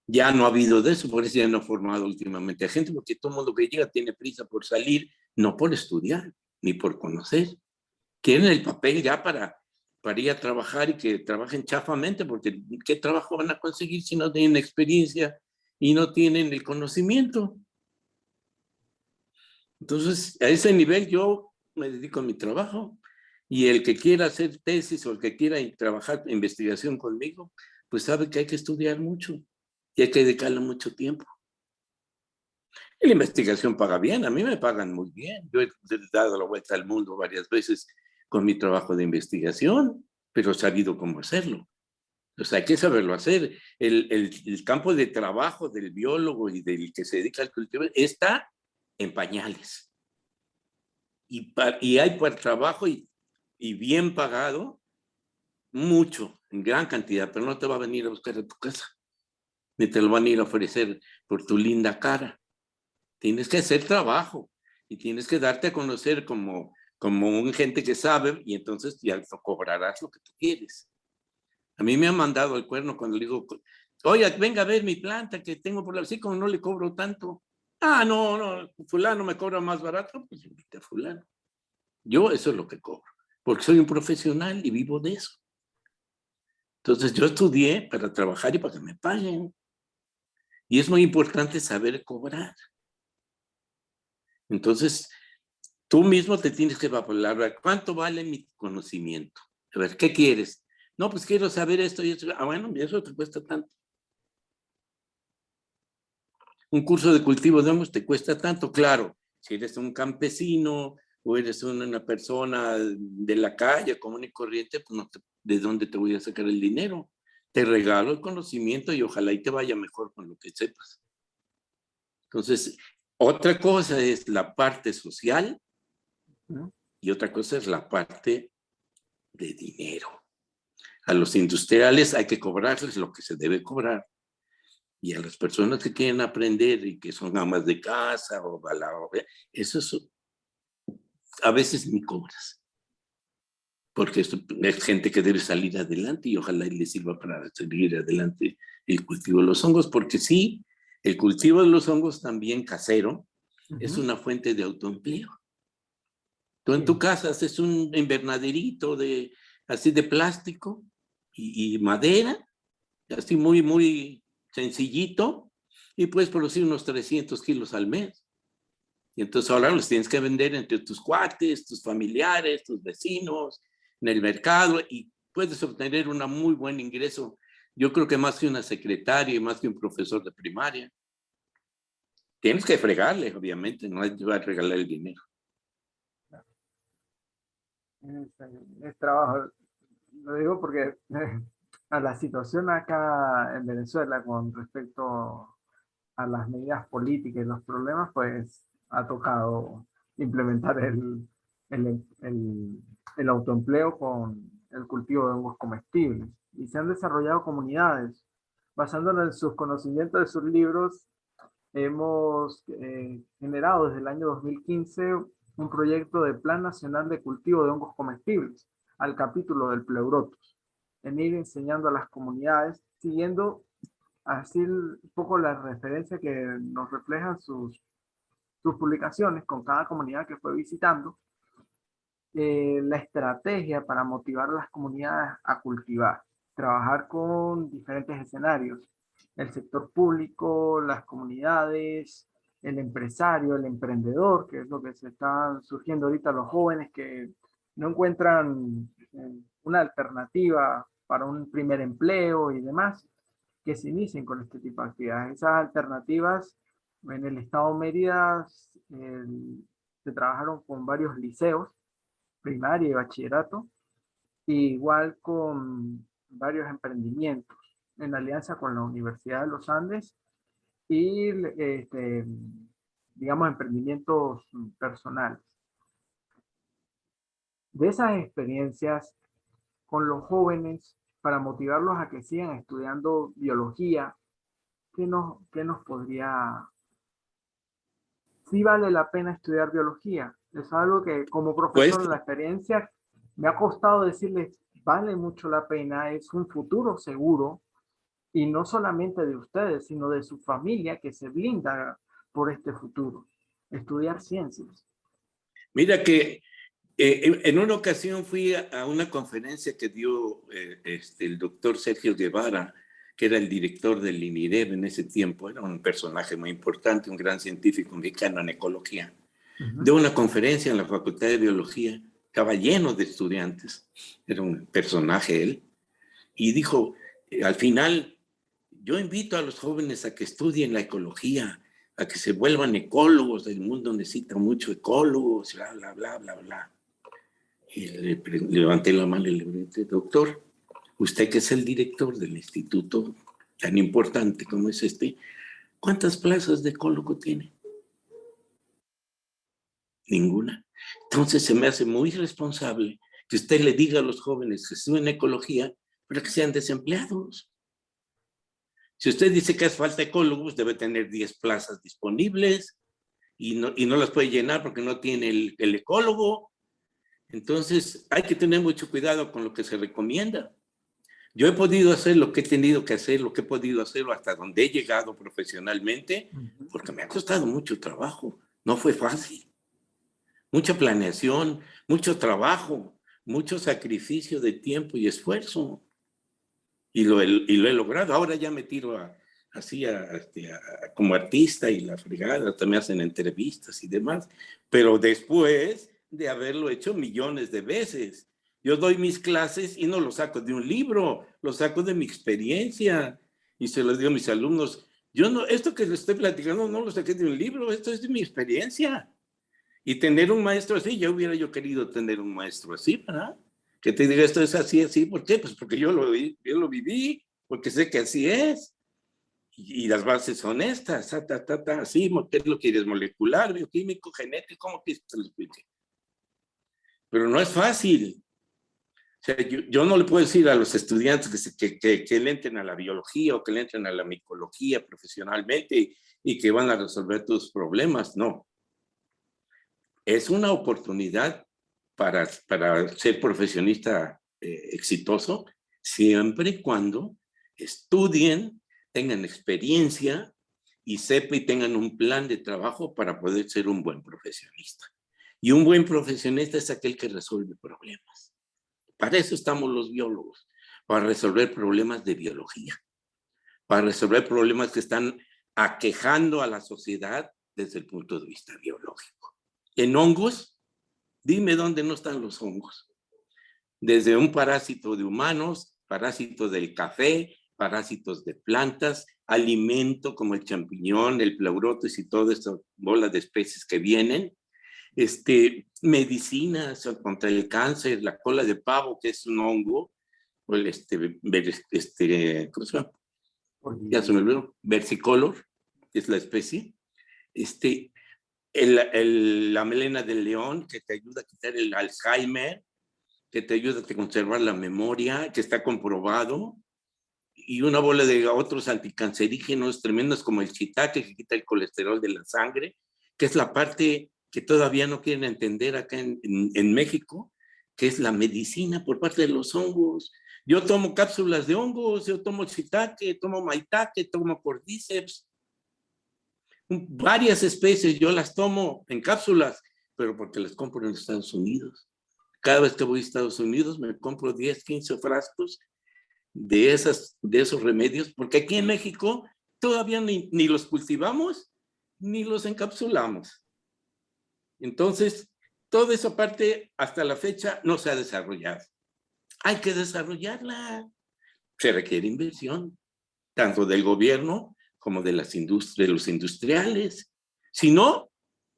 Ya no ha habido de eso, por eso ya no he formado últimamente a gente, porque todo el mundo que llega tiene prisa por salir, no por estudiar, ni por conocer. Quieren el papel ya para ir a trabajar y que trabajen chafamente, porque ¿qué trabajo van a conseguir si no tienen experiencia y no tienen el conocimiento? Entonces, a ese nivel yo me dedico a mi trabajo y el que quiera hacer tesis o el que quiera trabajar investigación conmigo, pues sabe que hay que estudiar mucho y hay que dedicarle mucho tiempo. Y la investigación paga bien, a mí me pagan muy bien. Yo he dado la vuelta al mundo varias veces con mi trabajo de investigación, pero he sabido cómo hacerlo. O sea, hay que saberlo hacer. El campo de trabajo del biólogo y del que se dedica al cultivo está en pañales. Y hay por trabajo y bien pagado, mucho, en gran cantidad, pero no te va a venir a buscar a tu casa, ni te lo van a ir a ofrecer por tu linda cara. Tienes que hacer trabajo y tienes que darte a conocer como un gente que sabe y entonces ya cobrarás lo que tú quieres. A mí me han mandado el cuerno cuando le digo, oye, venga a ver mi planta que tengo por la... Así como no le cobro tanto. Ah, no, fulano me cobra más barato, pues invita a fulano. Yo eso es lo que cobro, porque soy un profesional y vivo de eso. Entonces yo estudié para trabajar y para que me paguen. Y es muy importante saber cobrar. Entonces, Tú mismo te tienes que evaluar, ¿cuánto vale mi conocimiento? A ver, ¿qué quieres? No, pues quiero saber esto y esto. Ah, bueno, eso te cuesta tanto. Un curso de cultivo de hongos te cuesta tanto, claro. Si eres un campesino o eres una persona de la calle común y corriente, pues no ¿de dónde te voy a sacar el dinero? Te regalo el conocimiento y ojalá y te vaya mejor con lo que sepas. Entonces, otra cosa es la parte social y otra cosa es la parte de dinero. A los industriales hay que cobrarles lo que se debe cobrar. Y a las personas que quieren aprender y que son amas de casa o eso a veces ni cobras. Porque esto es gente que debe salir adelante y ojalá les sirva para salir adelante el cultivo de los hongos, porque sí, el cultivo de los hongos también casero es una fuente de autoempleo. Tú en tu casa haces un invernaderito así de plástico y madera, así muy, muy sencillito, y puedes producir unos 300 kilos al mes. Y entonces ahora los tienes que vender entre tus cuates, tus familiares, tus vecinos, en el mercado, y puedes obtener un muy buen ingreso. Yo creo que más que una secretaria y más que un profesor de primaria. Tienes que fregarle, obviamente, no te va a regalar el dinero. Es trabajo. Lo digo porque a la situación acá en Venezuela con respecto a las medidas políticas y los problemas, pues ha tocado implementar el autoempleo con el cultivo de hongos comestibles. Y se han desarrollado comunidades. Basándonos en sus conocimientos de sus libros, hemos generado desde el año 2015 un proyecto de Plan Nacional de Cultivo de Hongos Comestibles, al capítulo del Pleurotus, en ir enseñando a las comunidades, siguiendo así un poco la referencia que nos reflejan sus publicaciones con cada comunidad que fue visitando, la estrategia para motivar a las comunidades a cultivar, trabajar con diferentes escenarios, el sector público, las comunidades, el empresario, el emprendedor, que es lo que se están surgiendo ahorita los jóvenes que no encuentran una alternativa para un primer empleo y demás, que se inicien con este tipo de actividades. Esas alternativas en el estado de Mérida se trabajaron con varios liceos, primaria y bachillerato, igual con varios emprendimientos en alianza con la Universidad de los Andes y digamos emprendimientos personales. De esas experiencias con los jóvenes para motivarlos a que sigan estudiando biología, ¿qué nos podría... Sí vale la pena estudiar biología? Es algo que como profesor Pues, la experiencia me ha costado decirles, vale mucho la pena, es un futuro seguro, y no solamente de ustedes, sino de su familia que se blinda por este futuro. Estudiar ciencias. mira que en una ocasión fui a una conferencia que dio el doctor Sergio Guevara, que era el director del INIDEB en ese tiempo, era un personaje muy importante, un gran científico mexicano en ecología. Dio una conferencia en la Facultad de Biología, estaba lleno de estudiantes, era un personaje él, y dijo, al final, yo invito a los jóvenes a que estudien la ecología, a que se vuelvan ecólogos, el mundo necesita mucho ecólogos, bla, bla, bla, bla, bla. Y levanté la mano y le pregunté, doctor, usted que es el director del instituto tan importante como es este, ¿cuántas plazas de ecólogo tiene? Ninguna. Entonces se me hace muy responsable que usted le diga a los jóvenes que estudien ecología para que sean desempleados. Si usted dice que hace falta ecólogos, debe tener 10 plazas disponibles y no las puede llenar porque no tiene el ecólogo. Entonces hay que tener mucho cuidado con lo que se recomienda. Yo he podido hacer lo que he tenido que hacer, lo que he podido hacer hasta donde he llegado profesionalmente, porque me ha costado mucho trabajo. No fue fácil. Mucha planeación, mucho trabajo, mucho sacrificio de tiempo y esfuerzo. Y lo he logrado. Ahora ya me tiro así como artista y la fregada, también hacen entrevistas y demás, pero después de haberlo hecho millones de veces. Yo doy mis clases y no lo saco de un libro, lo saco de mi experiencia y se lo digo a mis alumnos. Yo no, esto que les estoy platicando no lo saqué de un libro, esto es de mi experiencia. Y tener un maestro así, ya hubiera yo querido tener un maestro así, ¿verdad? Que te diga esto es así, así, ¿por qué? Pues porque yo lo viví, porque sé que así es. Y las bases son estas, así, ¿qué es lo que quieres? Molecular, bioquímico, genético, ¿cómo quieres que te lo explique? Pero no es fácil. O sea, yo no le puedo decir a los estudiantes que le entren a la biología o que le entren a la micología profesionalmente y que van a resolver tus problemas, no. Es una oportunidad para ser profesionista exitoso, siempre y cuando estudien, tengan experiencia y sepan y tengan un plan de trabajo para poder ser un buen profesionista. Y un buen profesionista es aquel que resuelve problemas. Para eso estamos los biólogos, para resolver problemas de biología, para resolver problemas que están aquejando a la sociedad desde el punto de vista biológico. En hongos, dime dónde no están los hongos. Desde un parásito de humanos, parásito del café, parásitos de plantas, alimento como el champiñón, el pleurotus y toda esta bola de especies que vienen, medicinas contra el cáncer, la cola de pavo, que es un hongo, o el ¿cómo se llama? Ya se me olvidó, versicolor, que es la especie, la melena del león, que te ayuda a quitar el Alzheimer, que te ayuda a conservar la memoria, que está comprobado, y una bola de otros anticancerígenos tremendos como el shiitake, que quita el colesterol de la sangre, que es la parte que todavía no quieren entender acá en México, que es la medicina por parte de los hongos. Yo tomo cápsulas de hongos, yo tomo shiitake, tomo maitake, tomo cordyceps, varias especies yo las tomo en cápsulas, pero porque las compro en Estados Unidos. Cada vez que voy a Estados Unidos me compro 10, 15 frascos de esos remedios, porque aquí en México todavía ni los cultivamos ni los encapsulamos. Entonces, toda esa parte hasta la fecha no se ha desarrollado. Hay que desarrollarla. Se requiere inversión, tanto del gobierno como de los industriales. Si no,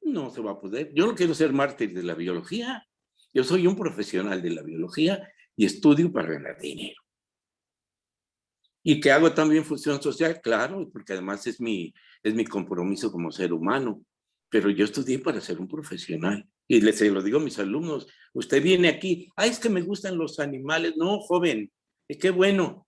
no se va a poder. Yo no quiero ser mártir de la biología. Yo soy un profesional de la biología y estudio para ganar dinero. Y que hago también función social, claro, porque además es mi compromiso como ser humano. Pero yo estudié para ser un profesional. Y se lo digo a mis alumnos, usted viene aquí, es que me gustan los animales. No, joven, qué bueno,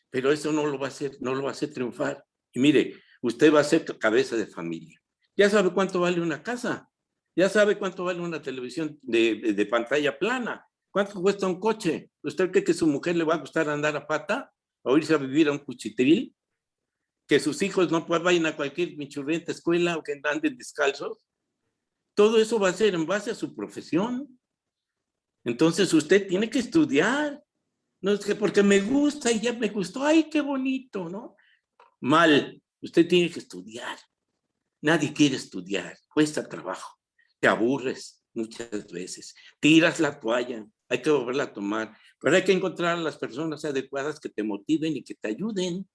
pero eso no lo va a hacer triunfar. Y mire, usted va a ser cabeza de familia. Ya sabe cuánto vale una casa, ya sabe cuánto vale una televisión de pantalla plana, cuánto cuesta un coche. ¿Usted cree que a su mujer le va a gustar andar a pata o irse a vivir a un cuchitril? Que sus hijos no vayan a cualquier michurrienta escuela o que anden descalzos. Todo eso va a ser en base a su profesión. Entonces usted tiene que estudiar. No es que porque me gusta y ya me gustó, ¡ay, qué bonito!, ¿no? Mal, usted tiene que estudiar. Nadie quiere estudiar, cuesta trabajo. Te aburres muchas veces, tiras la toalla, hay que volverla a tomar, pero hay que encontrar a las personas adecuadas que te motiven y que te ayuden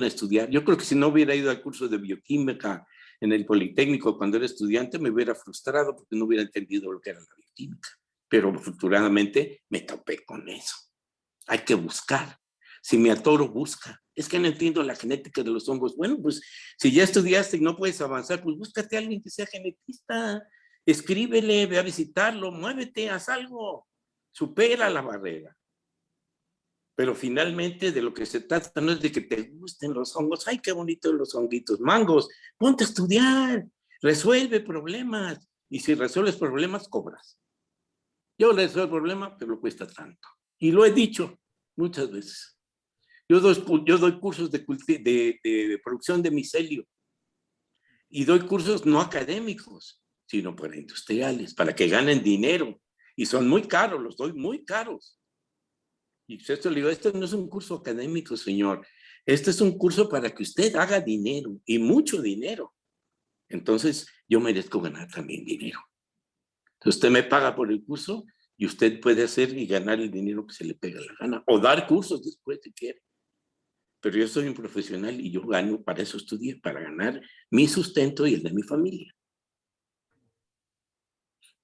a estudiar. Yo creo que si no hubiera ido al curso de bioquímica en el Politécnico cuando era estudiante, me hubiera frustrado porque no hubiera entendido lo que era la bioquímica. Pero afortunadamente me topé con eso. Hay que buscar. Si me atoro, busca. Es que no entiendo la genética de los hongos. Bueno, pues si ya estudiaste y no puedes avanzar, pues búscate a alguien que sea genetista. Escríbele, ve a visitarlo, muévete, haz algo. Supera la barrera. Pero finalmente de lo que se trata no es de que te gusten los hongos. ¡Ay, qué bonitos los honguitos! ¡Mangos! Ponte a estudiar. Resuelve problemas. Y si resuelves problemas, cobras. Yo resuelvo el problema, pero cuesta tanto. Y lo he dicho muchas veces. Yo doy cursos de producción de micelio. Y doy cursos no académicos, sino para industriales, para que ganen dinero. Y son muy caros, los doy muy caros. Y esto le digo, esto no es un curso académico, señor. Este es un curso para que usted haga dinero y mucho dinero. Entonces, yo merezco ganar también dinero. Entonces, usted me paga por el curso y usted puede hacer y ganar el dinero que se le pega la gana. O dar cursos después si quiere. Pero yo soy un profesional y yo gano, para eso estudié, para ganar mi sustento y el de mi familia.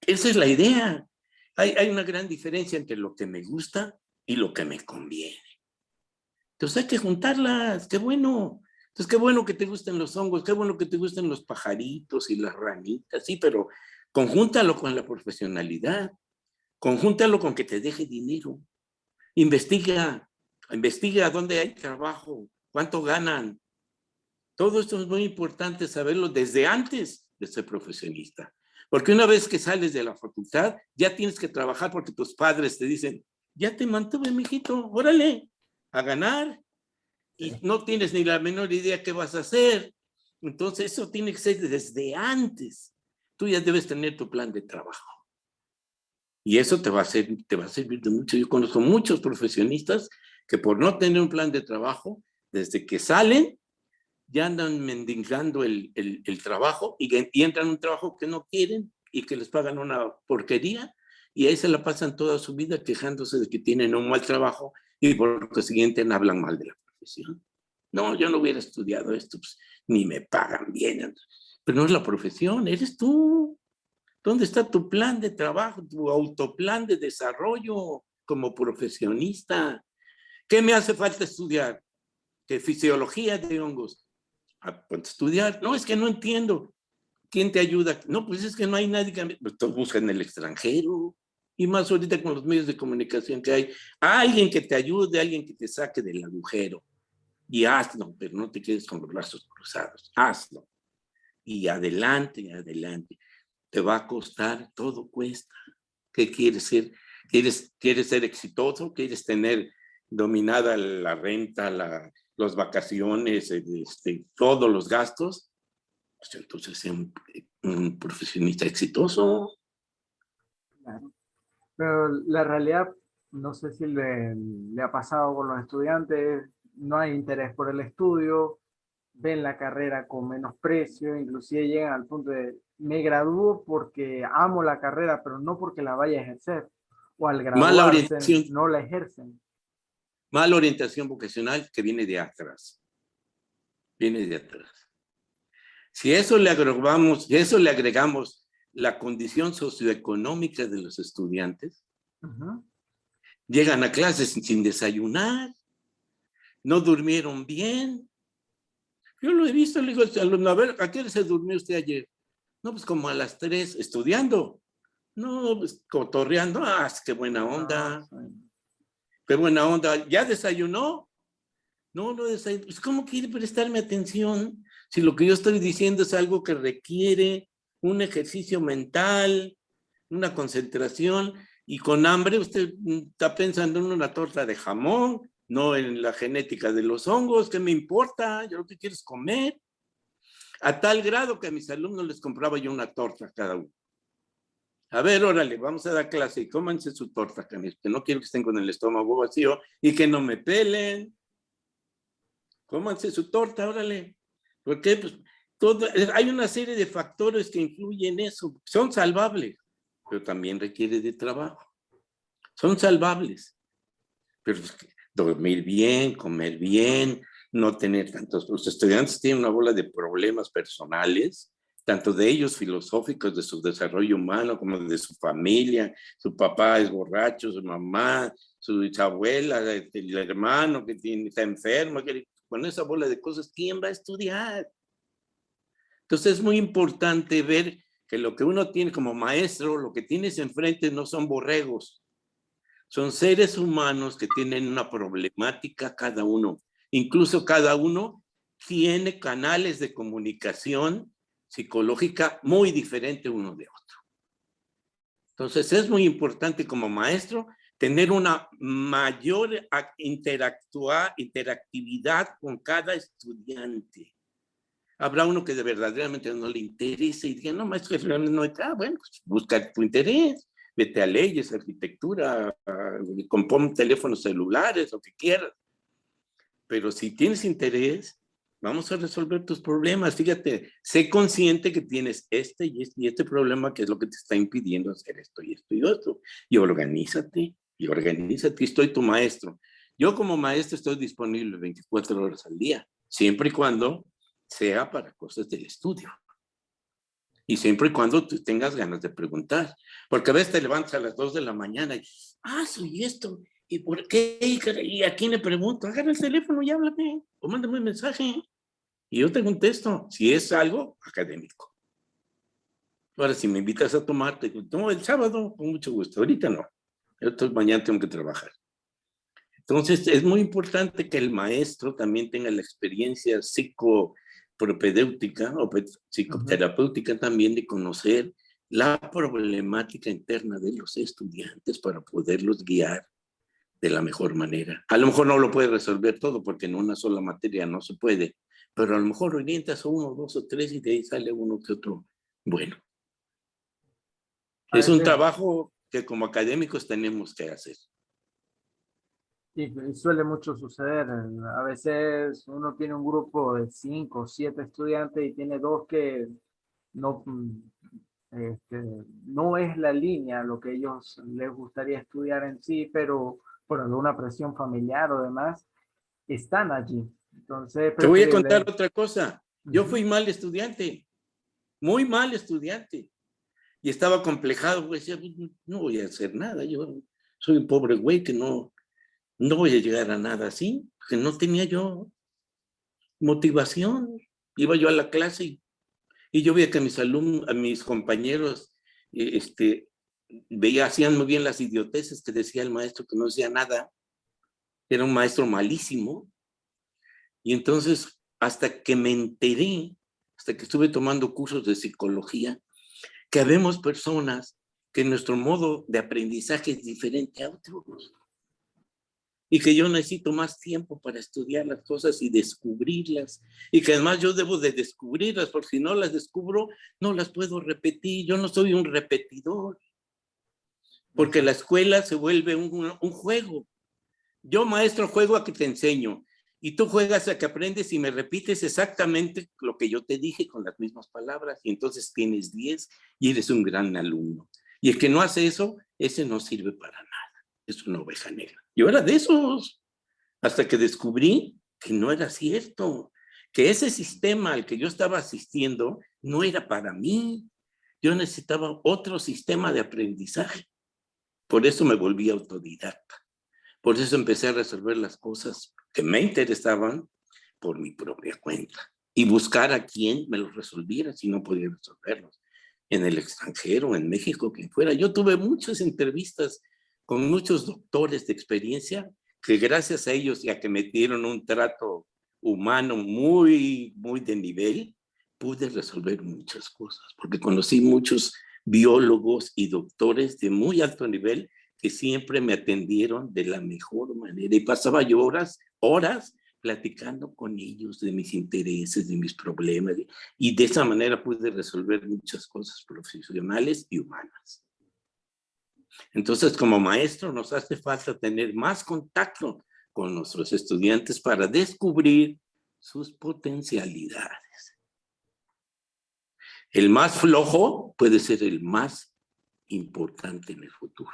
Esa es la idea. Hay una gran diferencia entre lo que me gusta y lo que me conviene. Entonces hay que juntarlas, qué bueno. Entonces qué bueno que te gusten los hongos, qué bueno que te gusten los pajaritos y las ranitas, sí, pero conjúntalo con la profesionalidad, conjúntalo con que te deje dinero. Investiga dónde hay trabajo, cuánto ganan. Todo esto es muy importante saberlo desde antes de ser profesionista. Porque una vez que sales de la facultad, ya tienes que trabajar porque tus padres te dicen, ya te mantuve, mijito, órale, a ganar. Y no tienes ni la menor idea qué vas a hacer. Entonces eso tiene que ser desde antes. Tú ya debes tener tu plan de trabajo. Y eso te va a servir de mucho. Yo conozco muchos profesionistas que por no tener un plan de trabajo, desde que salen, ya andan mendigando el trabajo y entran en un trabajo que no quieren y que les pagan una porquería y ahí se la pasan toda su vida quejándose de que tienen un mal trabajo y por lo consiguiente hablan mal de la profesión. No, yo no hubiera estudiado esto, pues, ni me pagan bien. Pero no es la profesión, eres tú. ¿Dónde está tu plan de trabajo, tu autoplan de desarrollo como profesionista? ¿Qué me hace falta estudiar? ¿Qué fisiología de hongos? A estudiar. No, es que no entiendo. ¿Quién te ayuda? No, pues es que no hay nadie que... Pues tú busca en el extranjero. Y más ahorita con los medios de comunicación que hay. Alguien que te ayude, alguien que te saque del agujero. Y hazlo, pero no te quedes con los brazos cruzados. Hazlo. Y adelante, adelante. Te va a costar, todo cuesta. ¿Qué quieres ser? ¿Quieres ser exitoso? ¿Quieres tener dominada la renta, las vacaciones, todos los gastos? Pues entonces sea un profesionista exitoso. Claro. Pero la realidad, no sé si le ha pasado con los estudiantes, no hay interés por el estudio, ven la carrera con menosprecio, inclusive llegan al punto de me gradúo porque amo la carrera, pero no porque la vaya a ejercer, o al Mala graduarse orientación, no la ejercen. mala orientación vocacional que viene de atrás. Viene de atrás. Si eso le agregamos la condición socioeconómica de los estudiantes, llegan a clases sin desayunar, no durmieron bien. Yo lo he visto, le digo al alumno, a ver, ¿a qué hora se durmió usted ayer? No, pues como a las 3, estudiando. No, pues cotorreando. Ah, qué buena onda. Qué buena onda. ¿Ya desayunó? No, no desayunó. Pues ¿cómo quiere prestarme atención? Si lo que yo estoy diciendo es algo que requiere un ejercicio mental, una concentración, y con hambre usted está pensando en una torta de jamón, no en la genética de los hongos. ¿Qué me importa? Yo lo que quiero es comer. A tal grado que a mis alumnos les compraba yo una torta a cada uno. A ver, órale, vamos a dar clase y cómanse su torta, que no quiero que estén con el estómago vacío y que no me pelen. Cómanse su torta, órale. ¿Por qué? Pues hay una serie de factores que influyen en eso. Son salvables, pero también requiere de trabajo. Son salvables, pero dormir bien, comer bien, no tener tantos... Los estudiantes tienen una bola de problemas personales, tanto de ellos filosóficos, de su desarrollo humano, como de su familia. Su papá es borracho, su mamá, su abuela, el hermano que está enfermo. Con esa bola de cosas, ¿quién va a estudiar? Entonces es muy importante ver que lo que uno tiene como maestro, lo que tienes enfrente no son borregos, son seres humanos que tienen una problemática cada uno. Incluso cada uno tiene canales de comunicación psicológica muy diferente uno de otro. Entonces es muy importante como maestro tener una mayor interactividad con cada estudiante. Habrá uno que de verdaderamente no le interese y diga, no, maestro, realmente no está. Bueno, pues busca tu interés. Vete a leyes, arquitectura, compón teléfonos celulares, lo que quieras. pero si tienes interés, vamos a resolver tus problemas. Fíjate, sé consciente que tienes y este problema que es lo que te está impidiendo hacer esto y esto y esto. Y organízate, estoy tu maestro. Yo como maestro estoy disponible 24 horas al día, siempre y cuando sea para cosas del estudio. Y siempre y cuando tú tengas ganas de preguntar. Porque a veces te levantas a las 2 de la mañana y, soy esto. ¿Y por qué? ¿Y a quién le pregunto? Agarra el teléfono y háblame. O mándame un mensaje. Y yo te contesto. Si es algo académico. Ahora, si me invitas a tomar, te digo, no, el sábado, con mucho gusto. Ahorita no. Mañana tengo que trabajar. Entonces, es muy importante que el maestro también tenga la experiencia psicopropedéutica o psicoterapéutica también de conocer la problemática interna de los estudiantes para poderlos guiar de la mejor manera. A lo mejor no lo puede resolver todo porque en una sola materia no se puede, pero a lo mejor orientas a 1, 2 o 3 y de ahí sale uno que otro. Bueno, A es un veces, trabajo que como académicos tenemos que hacer. y suele mucho suceder. A veces uno tiene un grupo de 5 o 7 estudiantes y tiene 2 que no, este, no es la línea lo que ellos les gustaría estudiar en sí, pero por alguna presión familiar o demás, están allí. Entonces es Te voy a contar preferible. otra cosa. Yo fui mal estudiante, muy mal estudiante. Y estaba complejado, pues decía, no voy a hacer nada. Yo soy un pobre güey que no voy a llegar a nada así, porque no tenía yo motivación. Iba yo a la clase y yo veía que mis alumnos, a mis compañeros, hacían muy bien las idioteces que decía el maestro, que no decía nada. Era un maestro malísimo. Y entonces, hasta que me enteré, hasta que estuve tomando cursos de psicología, que habemos personas que nuestro modo de aprendizaje es diferente a otros. Y que yo necesito más tiempo para estudiar las cosas y descubrirlas. Y que además yo debo de descubrirlas, porque si no las descubro, no las puedo repetir. Yo no soy un repetidor. Porque la escuela se vuelve un juego. Yo, maestro, juego a que te enseño. Y tú juegas a que aprendes y me repites exactamente lo que yo te dije con las mismas palabras. Y entonces tienes 10 y eres un gran alumno. Y el que no hace eso, ese no sirve para nada. Es una oveja negra. Yo era de esos. Hasta que descubrí que no era cierto. Que ese sistema al que yo estaba asistiendo no era para mí. Yo necesitaba otro sistema de aprendizaje. Por eso me volví autodidacta. Por eso empecé a resolver las cosas que me interesaban por mi propia cuenta y buscar a quien me los resolviera si no podía resolverlos. En el extranjero, en México, quien fuera. Yo tuve muchas entrevistas con muchos doctores de experiencia que gracias a ellos y a que me dieron un trato humano muy, muy de nivel, pude resolver muchas cosas, porque conocí muchos biólogos y doctores de muy alto nivel que siempre me atendieron de la mejor manera y pasaba yo horas platicando con ellos de mis intereses, de mis problemas y de esa manera pude resolver muchas cosas profesionales y humanas. Entonces, como maestro nos hace falta tener más contacto con nuestros estudiantes para descubrir sus potencialidades. El más flojo puede ser el más importante en el futuro.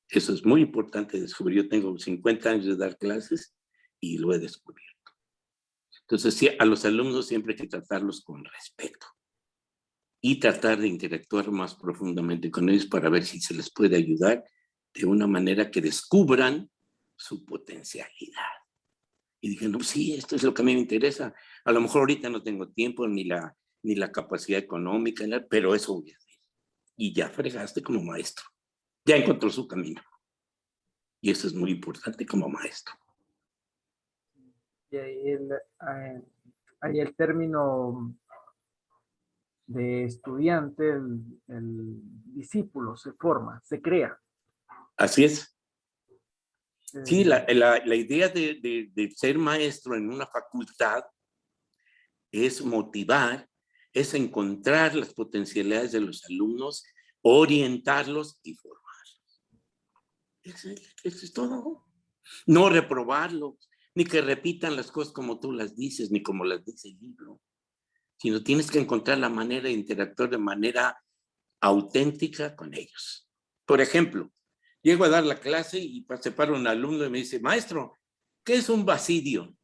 Eso es muy importante descubrir. Yo tengo 50 años de dar clases y lo he descubierto. Entonces, sí, a los alumnos siempre hay que tratarlos con respeto y tratar de interactuar más profundamente con ellos para ver si se les puede ayudar de una manera que descubran su potencialidad. Y dije, no, sí, esto es lo que a mí me interesa. A lo mejor ahorita no tengo tiempo ni la capacidad económica, pero eso voy a hacer. Y ya fregaste como maestro. Ya encontró su camino. Y eso es muy importante como maestro. Y ahí el término de estudiante, el discípulo se forma, se crea. Así es. Sí, Eh, la idea de ser maestro en una facultad es motivar, es encontrar las potencialidades de los alumnos, orientarlos y formarlos. Eso es todo. No reprobarlos, ni que repitan las cosas como tú las dices, ni como las dice el libro, sino tienes que encontrar la manera de interactuar de manera auténtica con ellos. Por ejemplo, llego a dar la clase y se para un alumno y me dice, maestro, ¿qué es un basidio?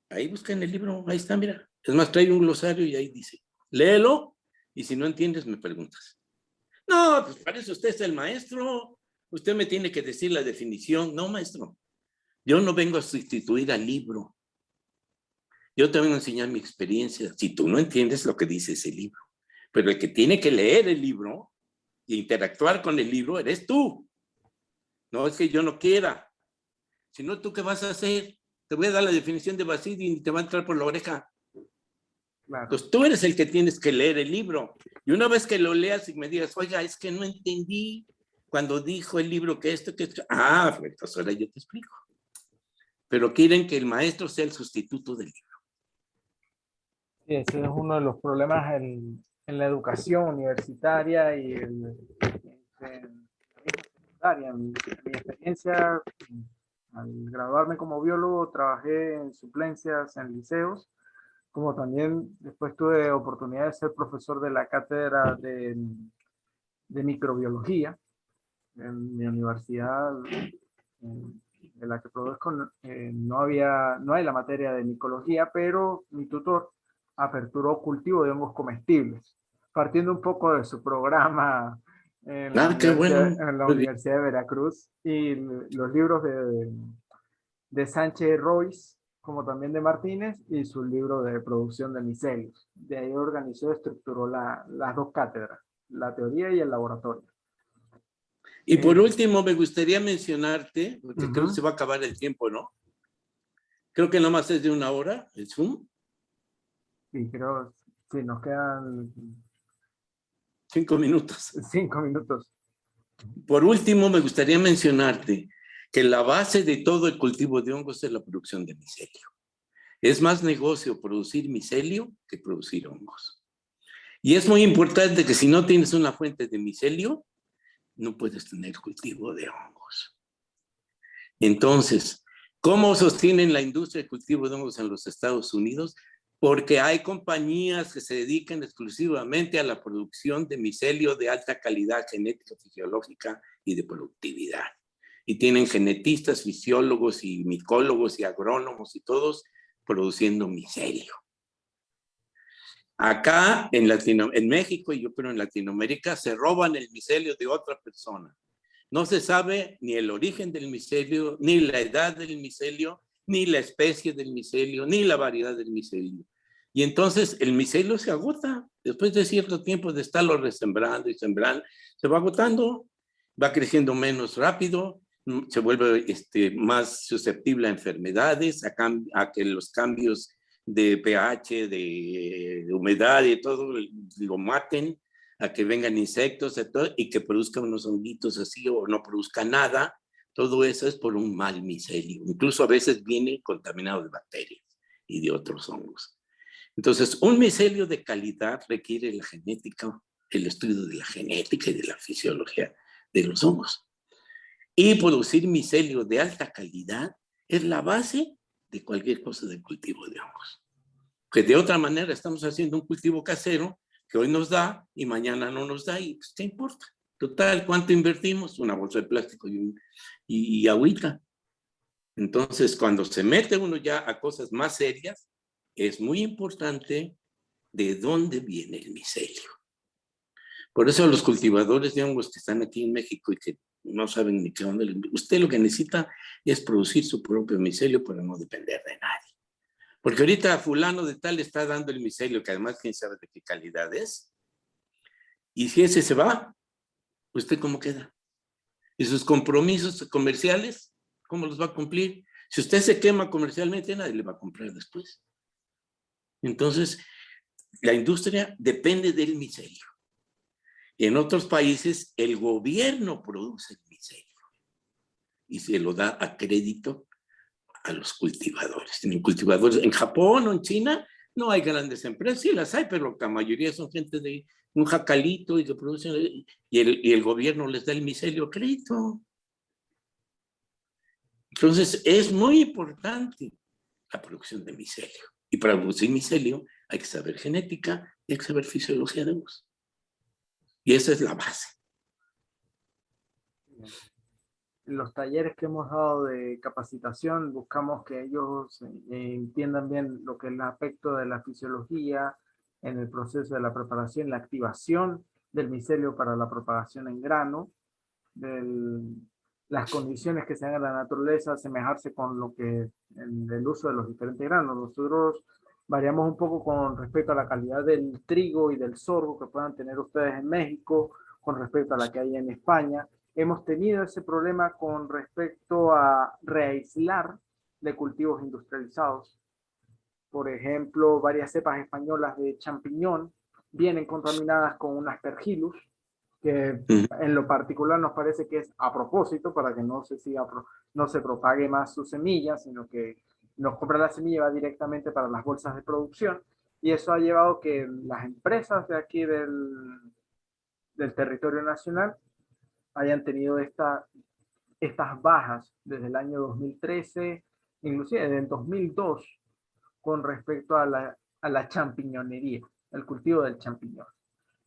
Ahí busca en el libro, ahí está, mira. Es más, trae un glosario y ahí dice, léelo y si no entiendes me preguntas. No, pues para eso usted es el maestro. Usted me tiene que decir la definición. No, maestro. Yo no vengo a sustituir al libro. Yo te vengo a enseñar mi experiencia. Si tú no entiendes lo que dice ese libro. Pero el que tiene que leer el libro e interactuar con el libro eres tú. No es que yo no quiera. Si no, ¿tú qué vas a hacer? Te voy a dar la definición de Basidio y te va a entrar por la oreja. Claro. Entonces tú eres el que tienes que leer el libro. Y una vez que lo leas y me digas, oiga, es que no entendí cuando dijo el libro que esto, que esto. Ah, entonces ahora yo te explico. Pero quieren que el maestro sea el sustituto del libro. Sí, ese es uno de los problemas en la educación universitaria y en mi experiencia, al graduarme como biólogo, trabajé en suplencias en liceos, como también después tuve oportunidad de ser profesor de la cátedra de microbiología en mi universidad de la que produzco. No hay la materia de micología, pero mi tutor aperturó cultivo de hongos comestibles, partiendo un poco de su programa Qué bueno. en la Universidad de Veracruz, y los libros de Sánchez Royce, como también de Martínez, y su libro de producción de micelios. De ahí organizó y estructuró las dos cátedras, la teoría y el laboratorio. Y por último, me gustaría mencionarte, porque creo que se va a acabar el tiempo, ¿no? Creo que nomás es de 1 hora el Zoom. Sí, creo, sí, nos quedan 5 minutos. 5 minutos. Por último, me gustaría mencionarte que la base de todo el cultivo de hongos es la producción de micelio. Es más negocio producir micelio que producir hongos. Y es muy importante que si no tienes una fuente de micelio, no puedes tener cultivo de hongos. Entonces, ¿cómo sostienen la industria de cultivo de hongos en los Estados Unidos? Porque hay compañías que se dedican exclusivamente a la producción de micelio de alta calidad genética, fisiológica y de productividad. Y tienen genetistas, fisiólogos y micólogos y agrónomos y todos produciendo micelio. Acá en México y yo creo en Latinoamérica se roban el micelio de otra persona. No se sabe ni el origen del micelio, ni la edad del micelio, ni la especie del micelio, ni la variedad del micelio. Y entonces el micelio se agota. Después de cierto tiempo de estarlo resembrando y sembrando, se va agotando, va creciendo menos rápido, se vuelve más susceptible a enfermedades, a que los cambios de pH, de humedad y todo lo maten, a que vengan insectos y que produzcan unos honguitos así o no produzca nada. Todo eso es por un mal micelio. Incluso a veces viene contaminado de bacterias y de otros hongos. Entonces, un micelio de calidad requiere la genética, el estudio de la genética y de la fisiología de los hongos. Y producir micelio de alta calidad es la base de cualquier cosa de cultivo de hongos. Que de otra manera estamos haciendo un cultivo casero que hoy nos da y mañana no nos da y pues, ¿qué importa? Total, ¿cuánto invertimos? Una bolsa de plástico y agüita. Entonces, cuando se mete uno ya a cosas más serias, es muy importante de dónde viene el micelio. Por eso los cultivadores de hongos que están aquí en México y que no saben ni qué onda, usted lo que necesita es producir su propio micelio para no depender de nadie. Porque ahorita fulano de tal está dando el micelio, que además quién sabe de qué calidad es. Y si ese se va, ¿usted cómo queda? ¿Y sus compromisos comerciales, cómo los va a cumplir? Si usted se quema comercialmente, nadie le va a comprar después. Entonces, la industria depende del micelio. Y en otros países, el gobierno produce el micelio y se lo da a crédito a los cultivadores. Tienen cultivadores en Japón o en China, no hay grandes empresas, sí las hay, pero la mayoría son gente de un jacalito y que producen, y el gobierno les da el micelio a crédito. Entonces, es muy importante la producción de micelio. Y para producir micelio hay que saber genética y hay que saber fisiología de hongos. Y esa es la base. En los talleres que hemos dado de capacitación, buscamos que ellos entiendan bien lo que es el aspecto de la fisiología en el proceso de la preparación, la activación del micelio para la propagación en grano, las condiciones que se dan en la naturaleza, asemejarse con lo que en el uso de los diferentes granos. Nosotros variamos un poco con respecto a la calidad del trigo y del sorgo que puedan tener ustedes en México, con respecto a la que hay en España. Hemos tenido ese problema con respecto a reaislar de cultivos industrializados. Por ejemplo, varias cepas españolas de champiñón vienen contaminadas con un Aspergillus, que en lo particular nos parece que es a propósito para que no se propague más su semilla, sino que nos compra la semilla y va directamente para las bolsas de producción. Y eso ha llevado que las empresas de aquí del territorio nacional hayan tenido estas bajas desde el año 2013, inclusive desde el 2002, con respecto a la champiñonería, el cultivo del champiñón.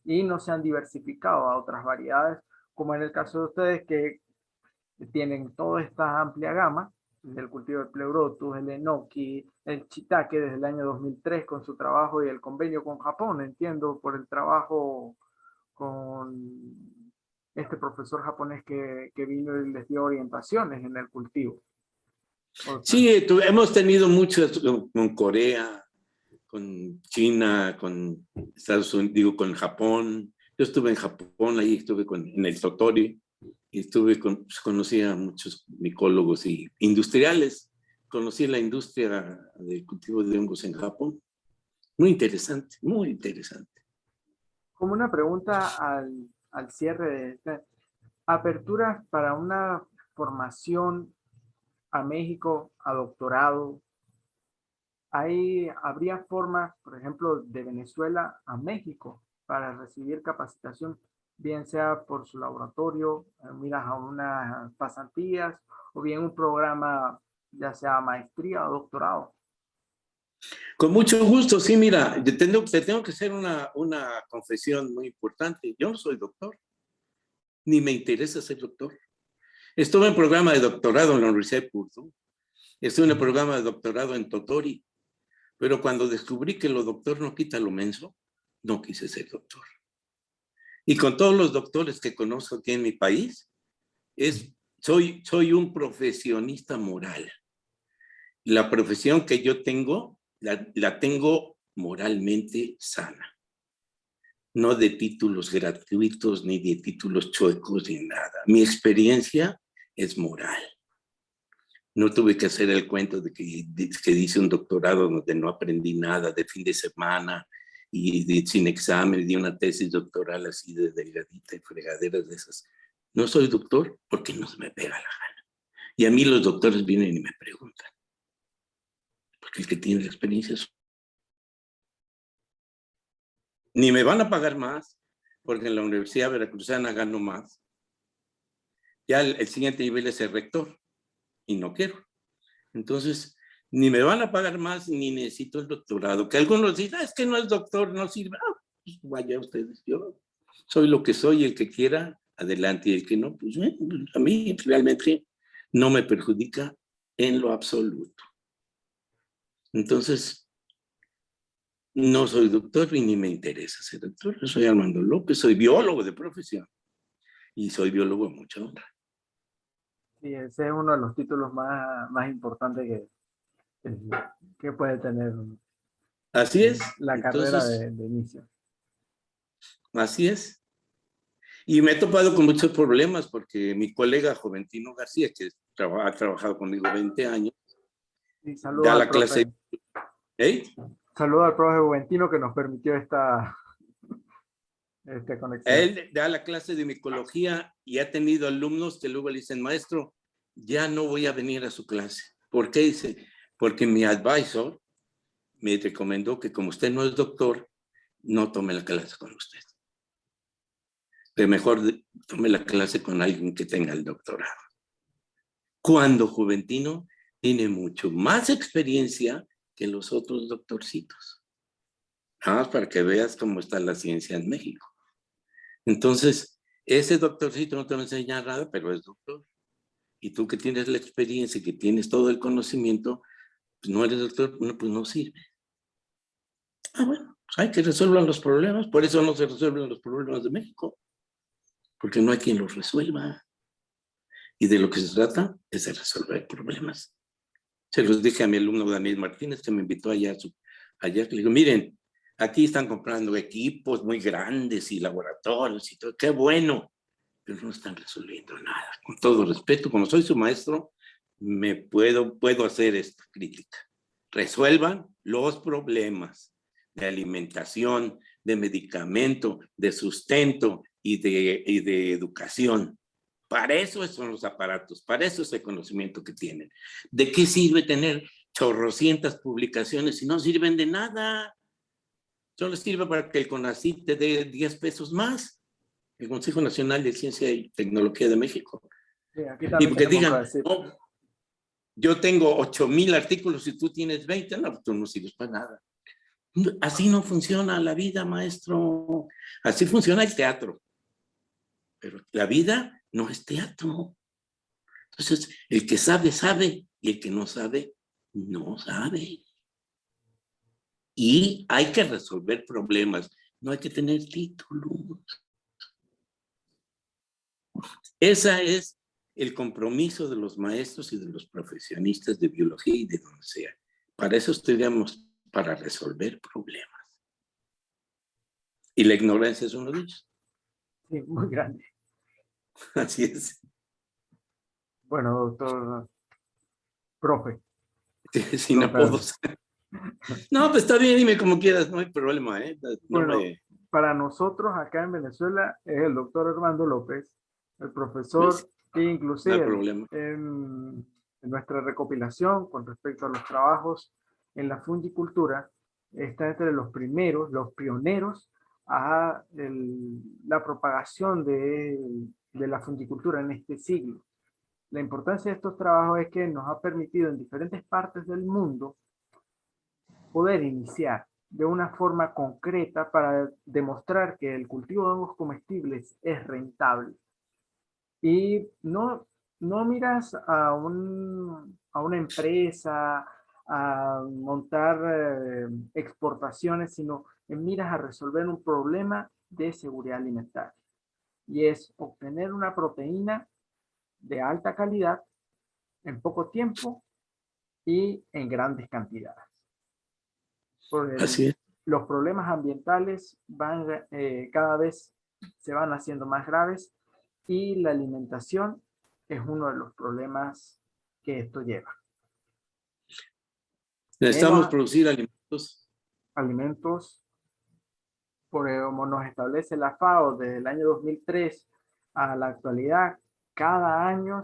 Y no se han diversificado a otras variedades, como en el caso de ustedes que tienen toda esta amplia gama, el cultivo del pleurotus, el enoki, el shiitake desde el año 2003 con su trabajo y el convenio con Japón, entiendo, por el trabajo con este profesor japonés que vino y les dio orientaciones en el cultivo. Sí, hemos tenido muchos con Corea, con China, con Estados Unidos, digo, con Japón. Yo estuve en Japón, ahí estuve en el Totori, y pues, conocí a muchos micólogos y industriales. Conocí la industria del cultivo de hongos en Japón. Muy interesante, muy interesante. Como una pregunta al cierre de esta, aperturas para una formación a México, a doctorado. ¿Habría formas, por ejemplo, de Venezuela a México para recibir capacitación, bien sea por su laboratorio, miras a unas pasantías, o bien un programa, ya sea maestría o doctorado? Con mucho gusto, sí, mira, te tengo que hacer una confesión muy importante. Yo no soy doctor, ni me interesa ser doctor. Estuve en programa de doctorado en la Universidad de Purdue, estuve en el programa de doctorado en Totori, pero cuando descubrí que lo doctor no quita lo menso, no quise ser doctor. Y con todos los doctores que conozco aquí en mi país, soy un profesionista moral. La profesión que yo tengo, la tengo moralmente sana. No de títulos gratuitos, ni de títulos chuecos, ni nada. Mi experiencia es moral. No tuve que hacer el cuento de que dice un doctorado donde no aprendí nada de fin de semana y sin examen, di una tesis doctoral así de delgadita y fregaderas de esas. No soy doctor porque no se me pega la gana. Y a mí los doctores vienen y me preguntan. Porque el que tiene la experiencia es... Ni me van a pagar más, porque en la Universidad Veracruzana gano más. Ya el siguiente nivel es el rector, y no quiero. Entonces, ni me van a pagar más, ni necesito el doctorado. Que algunos dicen, es que no es doctor, no sirve. Pues vaya ustedes, yo soy lo que soy, el que quiera, adelante, y el que no, pues a mí realmente no me perjudica en lo absoluto. Entonces, no soy doctor y ni me interesa ser doctor. Yo soy Armando López, soy biólogo de profesión y soy biólogo de mucha honra. Sí, ese es uno de los títulos más importantes que puede tener Así es. la carrera Entonces, de inicio. así es. Y me he topado con muchos problemas porque mi colega Juventino García, que ha trabajado conmigo 20 años, Sí, da la clase. ¿Eh? Saludo al profe Juventino que nos permitió esta conexión. Él da la clase de micología y ha tenido alumnos que luego le dicen, maestro, ya no voy a venir a su clase. ¿Por qué? Dice, porque mi advisor me recomendó que como usted no es doctor, no tome la clase con usted. Que mejor tome la clase con alguien que tenga el doctorado. cuando Juventino tiene mucho más experiencia que los otros doctorcitos. Nada más para que veas cómo está la ciencia en México. Entonces, ese doctorcito no te va a enseñar nada, pero es doctor. Y tú que tienes la experiencia y que tienes todo el conocimiento, pues no eres doctor, no, pues no sirve. Bueno, pues hay que resolver los problemas. Por eso no se resuelven los problemas de México. Porque no hay quien los resuelva. Y de lo que se trata es de resolver problemas. Se los dije a mi alumno Daniel Martínez, que me invitó allá, allá, que le digo, miren, aquí están comprando equipos muy grandes y laboratorios y todo, qué bueno, pero no están resolviendo nada. Con todo respeto, como soy su maestro, puedo hacer esta crítica. Resuelvan los problemas de alimentación, de medicamento, de sustento y de educación. Para eso son los aparatos, para eso es el conocimiento que tienen. ¿De qué sirve tener chorrocientas publicaciones si no sirven de nada? Solo sirve para que el CONACYT te dé 10 pesos más, el Consejo Nacional de Ciencia y Tecnología de México. Sí, aquí Y también porque tenemos digan, CONACYT. oh, yo tengo 8,000 artículos y tú tienes 20, no, tú no sirves para nada. Así no funciona la vida, maestro. Así funciona el teatro. Pero la vida no es teatro. Entonces, el que sabe, sabe, y el que no sabe, no sabe. Y hay que resolver problemas, no hay que tener títulos. Ese es el compromiso de los maestros y de los profesionistas de biología y de donde sea. Para eso estudiamos, para resolver problemas. Y la ignorancia es uno de ellos. Sí, muy grande. Así es. Bueno, doctor, profe. Sin apodos. No, pues está bien, dime como quieras, no hay problema, ¿eh? No Bueno, me... para nosotros acá en Venezuela es el doctor Armando López, el profesor ¿Ves? que No hay inclusive problema. en nuestra recopilación con respecto a los trabajos en la fungicultura está entre los primeros, los pioneros a la propagación de la fungicultura en este siglo. La importancia de estos trabajos es que nos ha permitido en diferentes partes del mundo poder iniciar de una forma concreta para demostrar que el cultivo de hongos comestibles es rentable. Y no miras a una empresa a montar exportaciones, sino miras a resolver un problema de seguridad alimentaria. Y es obtener una proteína de alta calidad en poco tiempo y en grandes cantidades. Así es. Los problemas ambientales cada vez se van haciendo más graves y la alimentación es uno de los problemas que esto lleva. Necesitamos Menos producir alimentos. alimentos, como nos establece la FAO desde el año 2003 a la actualidad, cada año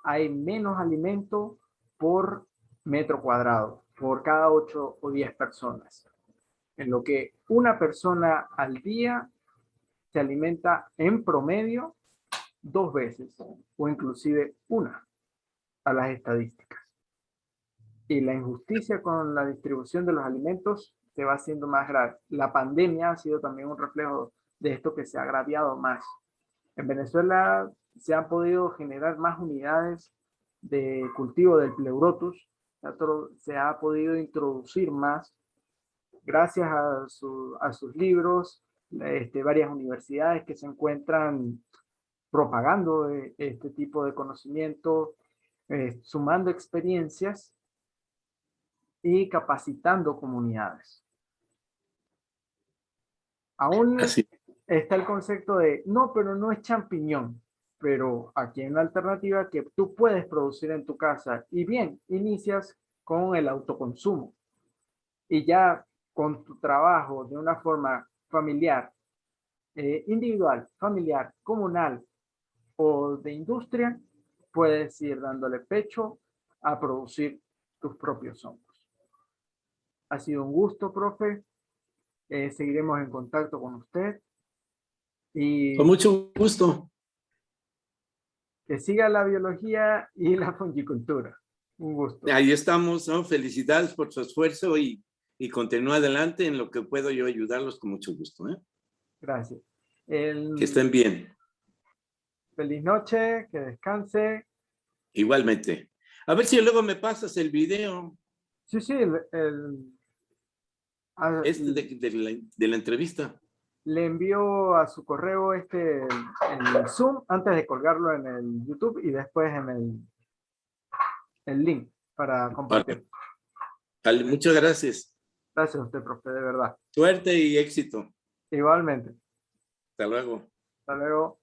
hay menos alimento por metro cuadrado, por cada 8 o 10 personas. En lo que una persona al día se alimenta en promedio 2 veces o inclusive una a las estadísticas. Y la injusticia con la distribución de los alimentos se va haciendo más grave. La pandemia ha sido también un reflejo de esto que se ha agraviado más. En Venezuela se han podido generar más unidades de cultivo del pleurotus, se ha podido introducir más gracias a sus libros, varias universidades que se encuentran propagando este tipo de conocimiento, sumando experiencias y capacitando comunidades. Aún Así. está el concepto de, no, pero no es champiñón, pero aquí hay una alternativa que tú puedes producir en tu casa y bien, inicias con el autoconsumo y ya con tu trabajo de una forma familiar, individual, familiar, comunal o de industria, puedes ir dándole pecho a producir tus propios hongos. Ha sido un gusto, profe. Seguiremos en contacto con usted. Con Y mucho gusto. Que siga la biología y la fungicultura. Un gusto. Ahí estamos, ¿no? Felicidades por su esfuerzo y continúa adelante en lo que puedo yo ayudarlos con mucho gusto, ¿eh? Gracias. Que estén bien. Feliz noche, que descanse. Igualmente. A ver si luego me pasas el video. Sí, sí, De la entrevista. le envío a su correo el Zoom antes de colgarlo en el YouTube y después en el link para compartir. Vale, muchas gracias. Gracias a usted, profe, de verdad. Suerte y éxito. Igualmente. Hasta luego. Hasta luego.